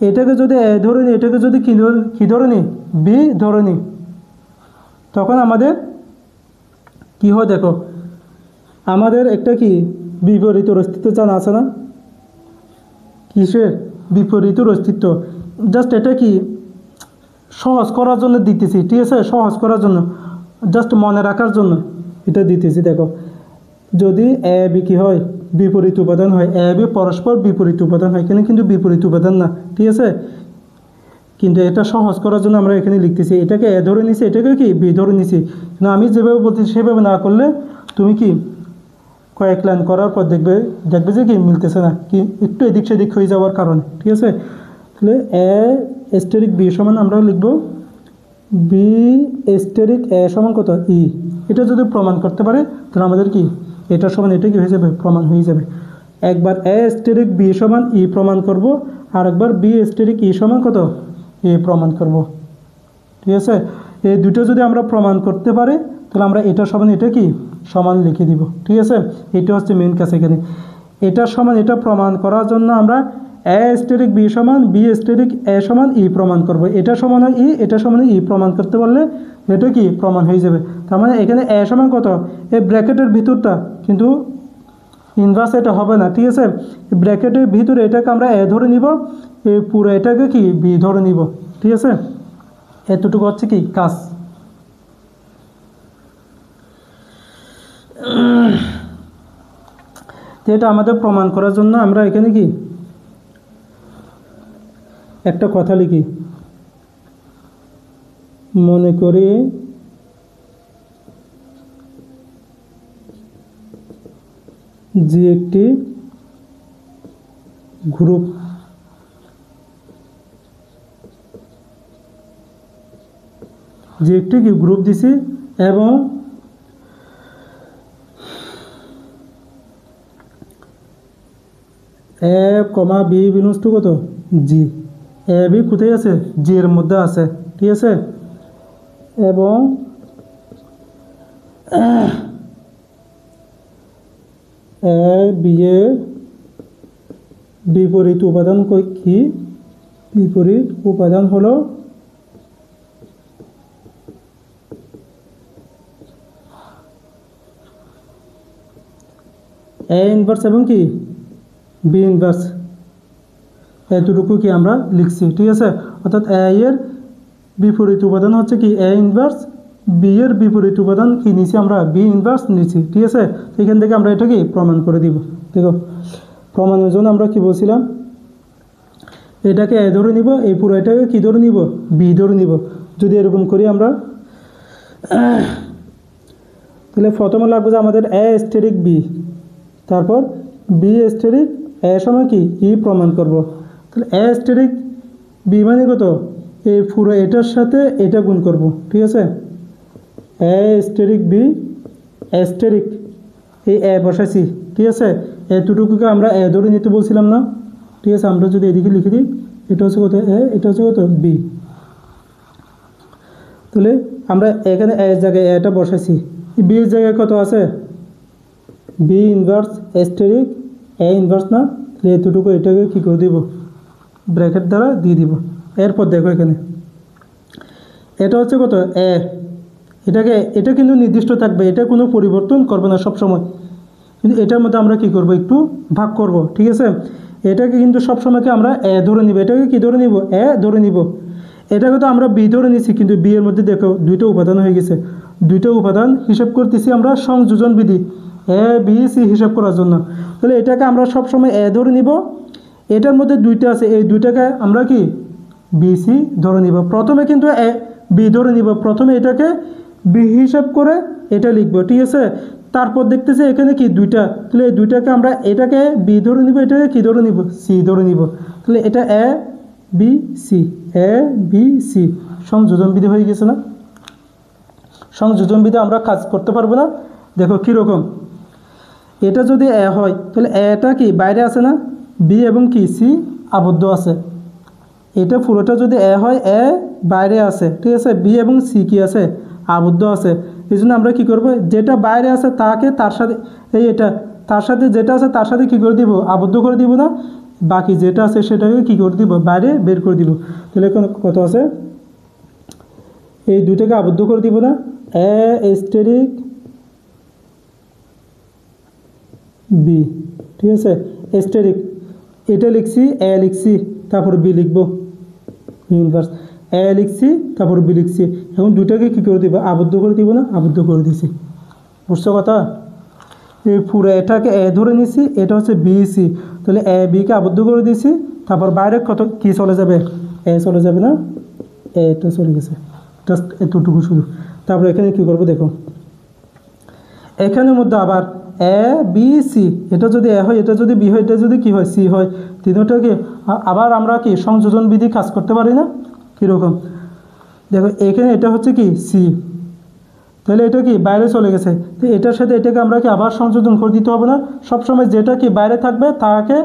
এটাকে যদি এ ধরে নিই, এটাকে যদি কী ধরে নিই? বি ধরে নিই, তখন আমাদের কি হয় দেখো, আমাদের একটা কি বিপরীত অস্তিত্ব জানা আছে না? কিসের বিপরীত অস্তিত্ব? জাস্ট এটা কি সহজ করার জন্য দিতেছি, ঠিক আছে? সহজ করার জন্য, জাস্ট মনে রাখার জন্য এটা দিতেছি। দেখো, যদি এ বি কী হয়? বিপরীত উপাদান হয়। এ বি পরস্পর বিপরীত উপাদান হয়, এখানে কিন্তু বিপরীত উপাদান না, ঠিক আছে? কিন্তু এটা সহজ করার জন্য আমরা এখানে লিখতেছি, এটাকে এ ধরে নিছি, এটাকে কি বি ধরে নিছি। কিন্তু আমি যেভাবে বলতেছি সেভাবে না করলে তুমি কি কয়েক লাইন করার পর দেখবে যে কি মিলতেছে না, কি একটু এদিক সেদিক হয়ে যাওয়ার কারণে, ঠিক আছে? তাহলে এ স্টেরিক বি সমান আমরা লিখব বি স্টেরিক এ সমান কত? ই। এটা যদি প্রমাণ করতে পারে তাহলে আমাদের কি এটা সমান এটা কি হয়ে যাবে? প্রমাণ হয়ে যাবে। একবার এ স্টেরিক বি সমান ই প্রমাণ করব, আর একবার বি স্টেরিক ই সমান কত? এ প্রমাণ করব, ঠিক আছে? এই দুটো যদি আমরা প্রমাণ করতে পারি তাহলে আমরা এটা সমান এটা কি সমান লিখে দিব, ঠিক আছে? এটা হচ্ছে মেন কাজ এখানে। এটা সমান এটা প্রমাণ করার জন্য আমরা এ স্টেরিক বি সমান বি স্টেরিক এ সমান ই প্রমাণ করব। এটা সমান ই, এটা সমান ই প্রমাণ করতে পারলে এটা কি প্রমাণ হয়ে যাবে। তার মানে এখানে এ সমান কত? এই ব্র্যাকেটের ভিতরটা, কিন্তু ইনভার্স এটা হবে না, ঠিক আছে? ব্র্যাকেটের ভিতরে এটাকে আমরা এ ধরে নিব, এই পুরো এটাকে কি বি ধরে নিব, ঠিক আছে? এতটুকু হচ্ছে কি কাজ। এটা আমাদের প্রমাণ করার জন্য আমরা এখানে কি একটা কথা লিখি, মনে করি যে একটি গ্রুপ দিছি এবং এ কমা বি বিলংস টু কত? জি। এ বি কোথায় আছে? জি এর মধ্যে আছে, ঠিক আছে? এবং এ বি এর বিপরীত উপাদান কি? বিপরীত উপাদান হলো এ ইনভার্স এবং কি বি ইনভার্স। এতটুকু কি আমরা লিখছি, ঠিক আছে? অর্থাৎ এ এর বিপরীত উপাদান হচ্ছে কি এ ইনভার্স, বি এর বিপরীত উপাদান কি নিছি আমরা? বি ইনভার্স নিছি, ঠিক আছে? এখান থেকে আমরা এটা কি প্রমাণ করে দিব। দেখো, প্রমাণের জন্য আমরা কি বলছিলাম? এটাকে এ ধরে নিব, এই পুরো এটাকে কি ধরে নিব? বি ধরে নিব। যদি এরকম করি আমরা, তাহলে প্রথমে লাগবে যে আমাদের এ স্টেরিক বি, তারপর বি স্টেরিক এ সমান কি ই প্রমাণ করব। তাহলে এ স্টেরিক বি মানে কত? এই পুরো এটার সাথে এটা গুণ করব, ঠিক আছে? এ স্টেরিক বি স্টেরিক এই এ বসাইছি, ঠিক আছে? এতটুকুকে আমরা এ ধরে নিতে বলছিলাম না, ঠিক আছে? আমরা যদি এদিকে লিখে দিই, এটা হচ্ছে কত? এ, এটা হচ্ছে কত? বি। তাহলে আমরা এখানে এর জায়গায় এটা বসাইছি, বি এর জায়গায় কত আছে? B inverse steric A inverse না? তাহলে এতটুকু এটাকে কী করে দিব? ব্র্যাকেট দ্বারা দিয়ে দিব। এরপর দেখো এখানে এটা হচ্ছে কত? এ। এটা কিন্তু নির্দিষ্ট থাকবে, এটা কোনো পরিবর্তন করবে না সবসময়। কিন্তু এটার মধ্যে আমরা কি করব? একটু ভাগ করব, ঠিক আছে? এটাকে কিন্তু সবসময়কে আমরা এ ধরে নিব। এটাকে কি ধরে নিব? এ ধরে নিব। এটাকে তো আমরা বি ধরে নিছি, কিন্তু বি এর মধ্যে দেখো দুইটা উপাদান হয়ে গেছে। দুইটা উপাদান হিসাব করতেছি আমরা সংযোজন বিধি, এ বি সি হিসাব করার জন্য। তাহলে এটাকে আমরা সবসময় এ ধরে নিব। এটার মধ্যে দুইটা আছে, এই দুইটাকে আমরা কি বি সি ধরে নিব। প্রথমে কিন্তু এ বি ধরে নিব, প্রথমে এটাকে বি হিসাব করে এটা লিখব, ঠিক আছে? তারপর দেখতেছি এখানে কি দুইটা, তাহলে এই দুইটাকে আমরা এটাকে বি ধরে নিব, এটাকে কি ধরে নিব? সি ধরে নিব। তাহলে এটা এ, B C, A B C সংযোজন বিধি হয়ে গেছে না? সংযোজন বিধি আমরা কাজ করতে পারবো না? দেখো কীরকম, এটা যদি এ হয় তাহলে এটা কি বাইরে আছে না, বি এবং কি সি আবদ্ধ আছে। এটা পুরোটা যদি এ হয়, এ বাইরে আছে, ঠিক আছে, বি এবং সি কি আছে, আবদ্ধ আছে। এই জন্য আমরা কী করবো, যেটা বাইরে আছে তাকে তার সাথে এটা তার সাথে যেটা আছে তার সাথে কী করে দিব, আবদ্ধ করে দিব না, বাকি যেটা আছে সেটাকে কী করে দিব, বাইরে বের করে দিব। তাহলে কত আছে, এই দুইটাকে আবদ্ধ করে দিব না, এ স্টেরিক বি, ঠিক আছে, স্টেরিক এটা লিখছি, এ লিখছি, তারপর বি লিখবো ইনভার্স, এ লিখছি তারপর বি লিখছি। এখন দুটাকে কী করে দিব, আবদ্ধ করে দিব না, আবদ্ধ করে দিছি। বুঝছো কথা? এই পুরো এটাকে এ ধরে নিছি, এটা হচ্ছে বি সি, তাহলে এ বিকে আবদ্ধ করে দিছি, তারপর বাইরে কত কি চলে যাবে, এ চলে যাবে না, এটা চলে গেছে, জাস্ট এতটুকু শুধু। তারপর এখানে কী করবো দেখো, এখানের মধ্যে আবার এ বি সি, এটা যদি এ হয়, এটা যদি বি হয়, এটা যদি কী হয়, সি হয়, তিনটাকে আবার আমরা কি সংযোজন বিধি কাজ করতে পারি না? কীরকম দেখো, এখানে এটা হচ্ছে কি সি, তাহলে এটা কি বাইরে চলে গেছে, তো এটার সাথে এটাকে আমরা কি আবার সংযোজন করে দিতে হবে না? সবসময় যেটা কি বাইরে থাকবে তাকে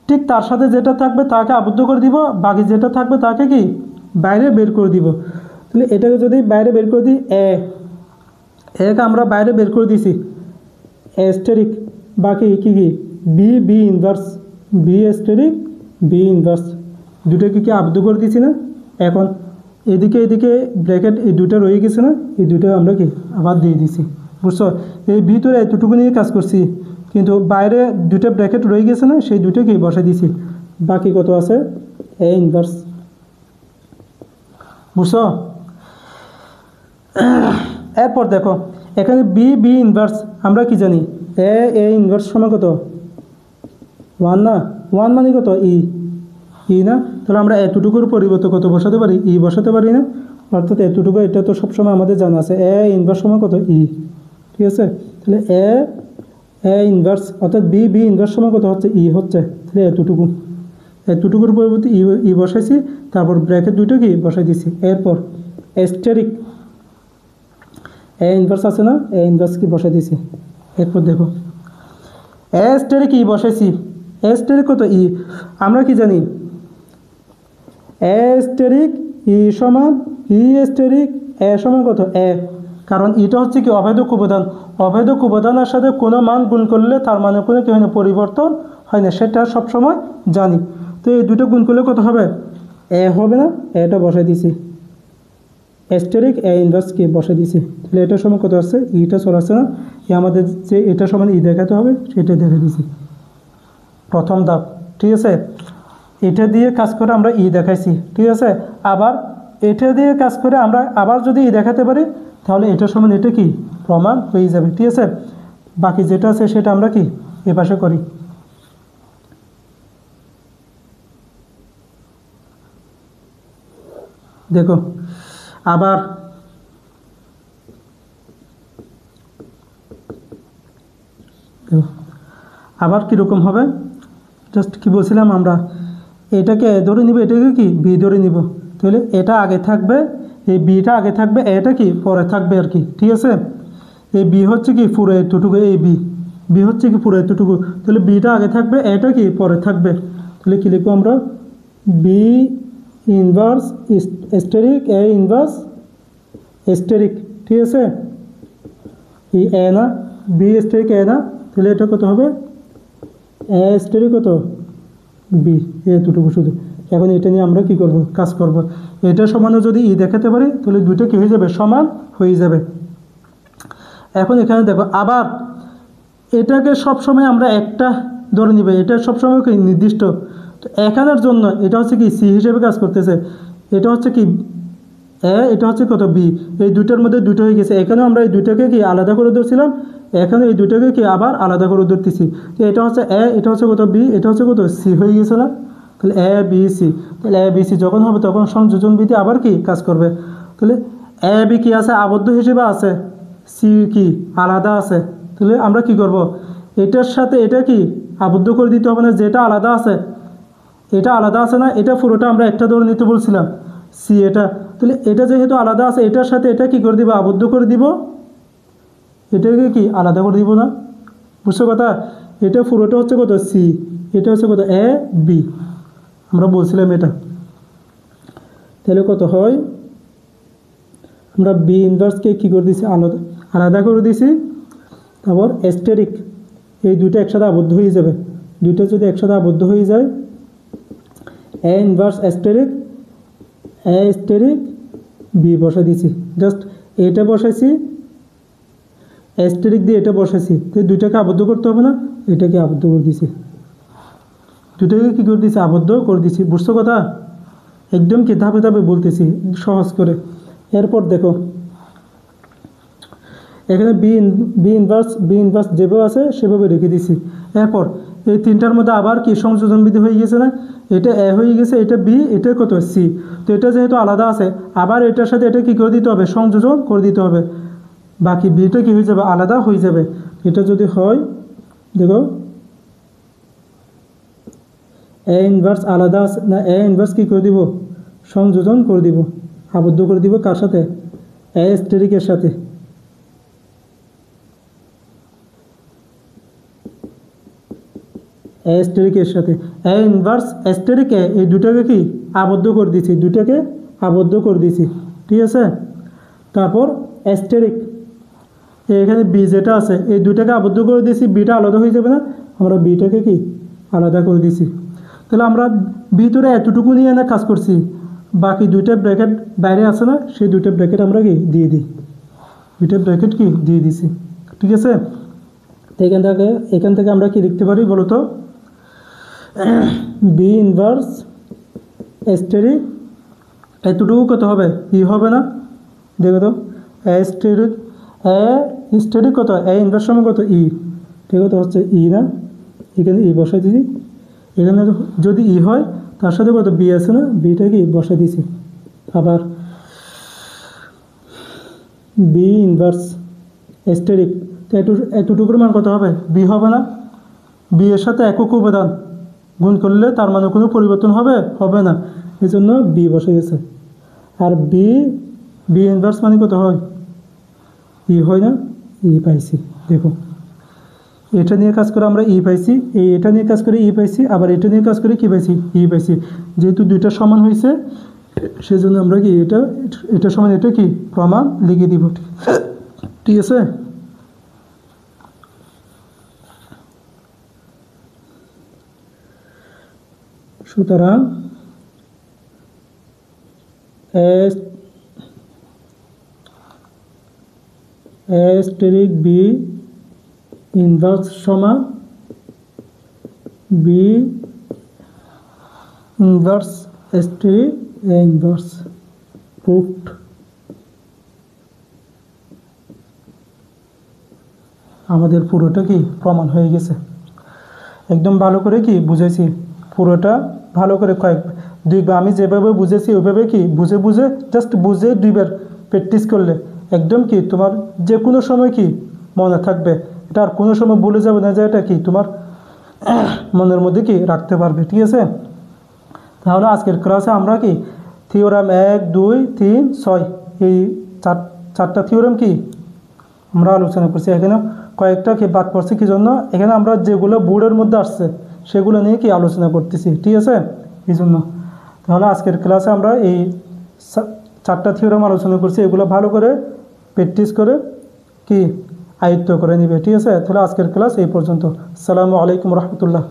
ঠিক তার সাথে যেটা থাকবে তাকে আবদ্ধ করে দিব, বাকি যেটা থাকবে তাকে কি বাইরে বের করে দিব। তাহলে এটাকে যদি বাইরে বের করে দিই, একে আমরা বাইরে বের করে দিছি, স্টেরিক, বাকি কি কি B, B inverse, B steric, B inverse, দুটোকে কি আবদ্ধ করে দিছি না? এখন এদিকে এদিকে ব্র্যাকেট এই দুটো রয়ে গেছে না, এই দুটো আমরা কি আবার দিয়ে দিছি। বুঝছো? এই ভিতরে এতটুকু নিয়ে কাজ করছি, কিন্তু বাইরে দুটো ব্র্যাকেট রয়ে গেছে না, সেই দুটো কি বসে দিছি, বাকি কত আছে, এ ইনভার্স। বুঝছো? এরপর দেখো এখানে বি, বি ইনভার্স আমরা কি জানি, এ ইনভার্স সমান কত, 1 না, 1 মানে কত, ই না, তাহলে আমরা এতটুকুর পরিবর্তে কত বসাতে পারি, ই বসাতে পারি না, অর্থাৎ এতটুকু, এটা তো সবসময় আমাদের জানা আছে, এ ইনভার্স সমান কত, ই, ঠিক আছে। তাহলে এ ইনভার্স অর্থাৎ বি, বি ইনভার্স সমান কত হচ্ছে, ই হচ্ছে, তাহলে এতটুকুর পরিবর্তে ই বসাইছি, তারপর ব্র্যাকেট দুটো কি বসাই দিছি। এরপর স্টেরিক, এ ইনভার্স আছে না, এ ইনভার্স কি বসাই দিছি। এরপর দেখো এ স্টেরিক ই বসাইছি, এ স্টেরিক কত, ই, আমরা কি জানি, এ স্টেরিক ই সমান ই স্টেরিক এ সমান কত, এ, কারণ এটা হচ্ছে কি অভেদক উপাদান, অভেদক উপাদানের সাথে কোনো মান গুণ করলে তার মানে কোনো কি হয় না, পরিবর্তন হয় না, সেটা সবসময় জানি। তো এই দুটো গুণ করলে কত হবে, এ হবে না, এটা বসাই দিছি, স্টেরিক এ ইনভার্স কি বসাই দিছি। তাহলে এটার সময় কত আসছে, ইটা চলে আসছে না, আমাদের যে এটা সমান ই দেখাতে হবে সেটা দেখে দিছি, প্রথম ধাপ, ঠিক আছে। এটা দিয়ে কাজ করে আমরা ই দেখাইছি, ঠিক আছে। আবার এটা দিয়ে কাজ করে আমরা আবার যদি ই দেখাতে পারি, তাহলে এটার সমান এটা কি প্রমাণ হয়ে যাবে, ঠিক আছে। বাকি যেটা আছে সেটা আমরা কি এ পাশে করি। দেখো আবার আবার কীরকম হবে, জাস্ট কি বলছিলাম আমরা, এটাকে এ ধরে নিব, এটাকে কি বি ধরে নিব, তাহলে এটা আগে থাকবে, এই বিটা আগে থাকবে, এটা কি পরে থাকবে আর কি, ঠিক আছে। এই বি হচ্ছে কি পুরো এতটুকু, এই বি হচ্ছে কি পুরো এতটুকু, তাহলে বিটা আগে থাকবে, এটা কি পরে থাকবে, তাহলে কী লিখবো আমরা, B inverse steric A inverse steric, ঠিক আছে। এই এ না, বি স্টেরিক এ না, তাহলে এটা কত হবে, এ স্টেরিক কত, বি, এতটুকু শুধু। এখন এটা নিয়ে আমরা কি করব, কাজ করব। এটা সমানে যদি ই দেখাতে পারি, তাহলে দুটো কী হয়ে যাবে, সমান হয়ে যাবে। এখন এখানে দেখো আবার এটাকে সবসময় আমরা একটা ধরে নিব, এটা সবসময় কি নির্দিষ্ট, তো এখানের জন্য এটা হচ্ছে কি সি হিসেবে কাজ করতেছে, এটা হচ্ছে কি এ, এটা হচ্ছে কত, বি, এই দুইটার মধ্যে দুটো হয়ে গেছে। এখানেও আমরা এই দুইটাকে কি আলাদা করে ধরছিলাম, এখানে এই দুইটাকে কি আবার আলাদা করে ধরতেছি। তো এটা হচ্ছে এ, এটা হচ্ছে কত, বি, এটা হচ্ছে কত, সি হয়ে গেছে না। তাহলে এ বি সি, তাহলে এ বি সি যখন হবে তখন সংযোজন বিধি আবার কি কাজ করবে। তাহলে এ বি কি আছে, আবদ্ধ হিসেবে আছে, সি কি আলাদা আছে। তাহলে আমরা কি করব, এটার সাথে এটা কি আবদ্ধ করে দিতে হবে না, যেটা আলাদা আছে এটা আলাদা আছে না, এটা পুরোটা আমরা একটা ধরে নিতে বলছিলাম সি, এটা তাহলে এটা যেহেতু আলাদা আছে এটার সাথে এটা কি করে দিব, আবদ্ধ করে দিব, এটাকে কি আলাদা করে দিব না, বুঝছো কথা। এটা পুরোটা হচ্ছে কত সি, এটা হচ্ছে কত এ বি, আমরা বলছিলাম এটা। তাহলে কত হয়, আমরা বি ইনভার্সকে কী করে দিছি, আলাদা আলাদা করে দিছি। তারপর অ্যাস্টেরিক, এই দুইটা একসাথে আবদ্ধ হয়ে যাবে, দুইটা যদি একসাথে আবদ্ধ হয়ে যায়, এ ইনভার্স অ্যাস্টেরিক, এ অ্যাস্টেরিক বি বসা দিছি, জাস্ট এটা বসাইছি, অ্যাস্টেরিক দিয়ে এটা বসাইছি, তো দুইটাকে আবদ্ধ করতে হবে না, এটাকে আবদ্ধ করে দিছি, দুইটাকে কী করে দিছি, আবদ্ধ করে দিছি, বুঝছো কথা। একদম কি ধাপে ধাপে বলতেছি সহজ করে। এরপর দেখো এখানে বি ইনভার্স যেভাবে আছে সেভাবে রেখে দিছি। এরপর এই তিনটার মধ্যে আবার কি সংযোজন বিধি হয়ে গেছে না, এটা এ হয়ে গেছে, এটা বি, এটা কত সি, তো এটা যেহেতু আলাদা আছে আবার এটার সাথে এটা কি করে দিতে হবে, সংযোজন করে দিতে হবে, বাকি বিটা কি হয়ে যাবে, আলাদা হয়ে যাবে। এটা যদি হয় দেখো এ ইনভার্স আলাদা আছে না, এ ইনভার্স কী করে দিব, সংযোজন করে দিব, আবদ্ধ করে দিব কার সাথে, এ অ্যাস্টেরিকের সাথে, অ্যাস্টেরিকের সাথে, এ ইনভার্স অ্যাস্টেরিক এ, এই দুটাকে কি আবদ্ধ করে দিছি, দুটাকে আবদ্ধ করে দিছি, ঠিক আছে। তারপর অ্যাস্টেরিক, এখানে বি যেটা আছে এই দুটাকে আবদ্ধ করে দিয়েছি, বিটা আলাদা হয়ে যাবে না, আমরা বিটাকে কি আলাদা করে দিছি। তাহলে আমরা ভিতরে এতটুকু নিয়ে না কাজ করছি, বাকি দুইটা ব্র্যাকেট বাইরে আছে না, সেই দুইটা ব্র্যাকেট আমরা কি দিয়ে দিই, দুইটা ব্র্যাকেট কি দিয়ে দিছি, ঠিক আছে। তো এখান থেকে আমরা কি লিখতে পারি বলো তো, বি ইনভার্স অ্যাস্টেরিক এতটুকু কত হবে, ই হবে না, দেখো তো অ্যাস্টেরিক অ্যাস্টেরিক কত, এ ইনভার্স সময় কত ই, ঠিক আছে হচ্ছে ই না, এখানে ই বসাই দিছি, এখানে যদি ই হয় তার সাথে কত বি আছে না, বিটা কি বসাই দিছি। আবার বি ইনভার্স অ্যাস্টেরিক, তো এতটুকুর মান কত হবে, বি হবে না, বি এর সাথে একক উপাদান গুণ করলে তার মানে কোনো পরিবর্তন হবে না, এই জন্য বি বসে গেছে। আর বি ইনভার্স মানে কত হয়, ই হয় না, ই পাইছি, দেখো এটা নিয়ে কাজ করে আমরা ই পাইছি, এটা নিয়ে কাজ করে ই পাইছি, আবার এটা নিয়ে কাজ করে কি পাইছি, ই পাইছি। যেহেতু দুইটা সমান হয়েছে সেজন্য আমরা কি এটা সমান এটা কি প্রমাণ লিখে দিব, ঠিক আছে। সুতরাং অ্যাস্টেরিক বি ইনভার্স সমান B inverse অ্যাস্টেরিক A inverse, proofed. আমাদের পুরোটা কি প্রমাণ হয়ে গেছে, একদম ভালো করে কি বুঝেছি, পুরোটা ভালো করে দুইবার আমি যেভাবে বুঝেছি ওইভাবে কি বুঝে জাস্ট বুঝে দুইবার প্র্যাকটিস করলে একদম কি তোমার যে কোনো সময় কি মনে থাকবে, এটা আর কোনো সময় ভুলে যাবে না, যে এটা কি তোমার মনের মধ্যে কি রাখতে পারবে, ঠিক আছে। তাহলে আজকের ক্লাসে আমরা কি থিওরাম 1, 2, 3, 6 এই চারটা থিওরাম কি আমরা আলোচনা করছি। এখানে কয়েকটা কি বাদ পড়ছে কি জন্য, এখানে আমরা যেগুলো বোর্ডের মধ্যে আসছে সেগুলো নিয়ে কি আলোচনা করতেছি, ঠিক আছে, এই জন্য। তাহলে আজকের ক্লাসে আমরা এই চারটা থিওরাম আলোচনা করছি, এগুলো ভালো করে প্র্যাকটিস করে কি আয়ত্ত করে নিবে, ঠিক আছে। তাহলে আজকের ক্লাস এই পর্যন্ত। আসসালামু আলাইকুম রহমতুল্লাহ।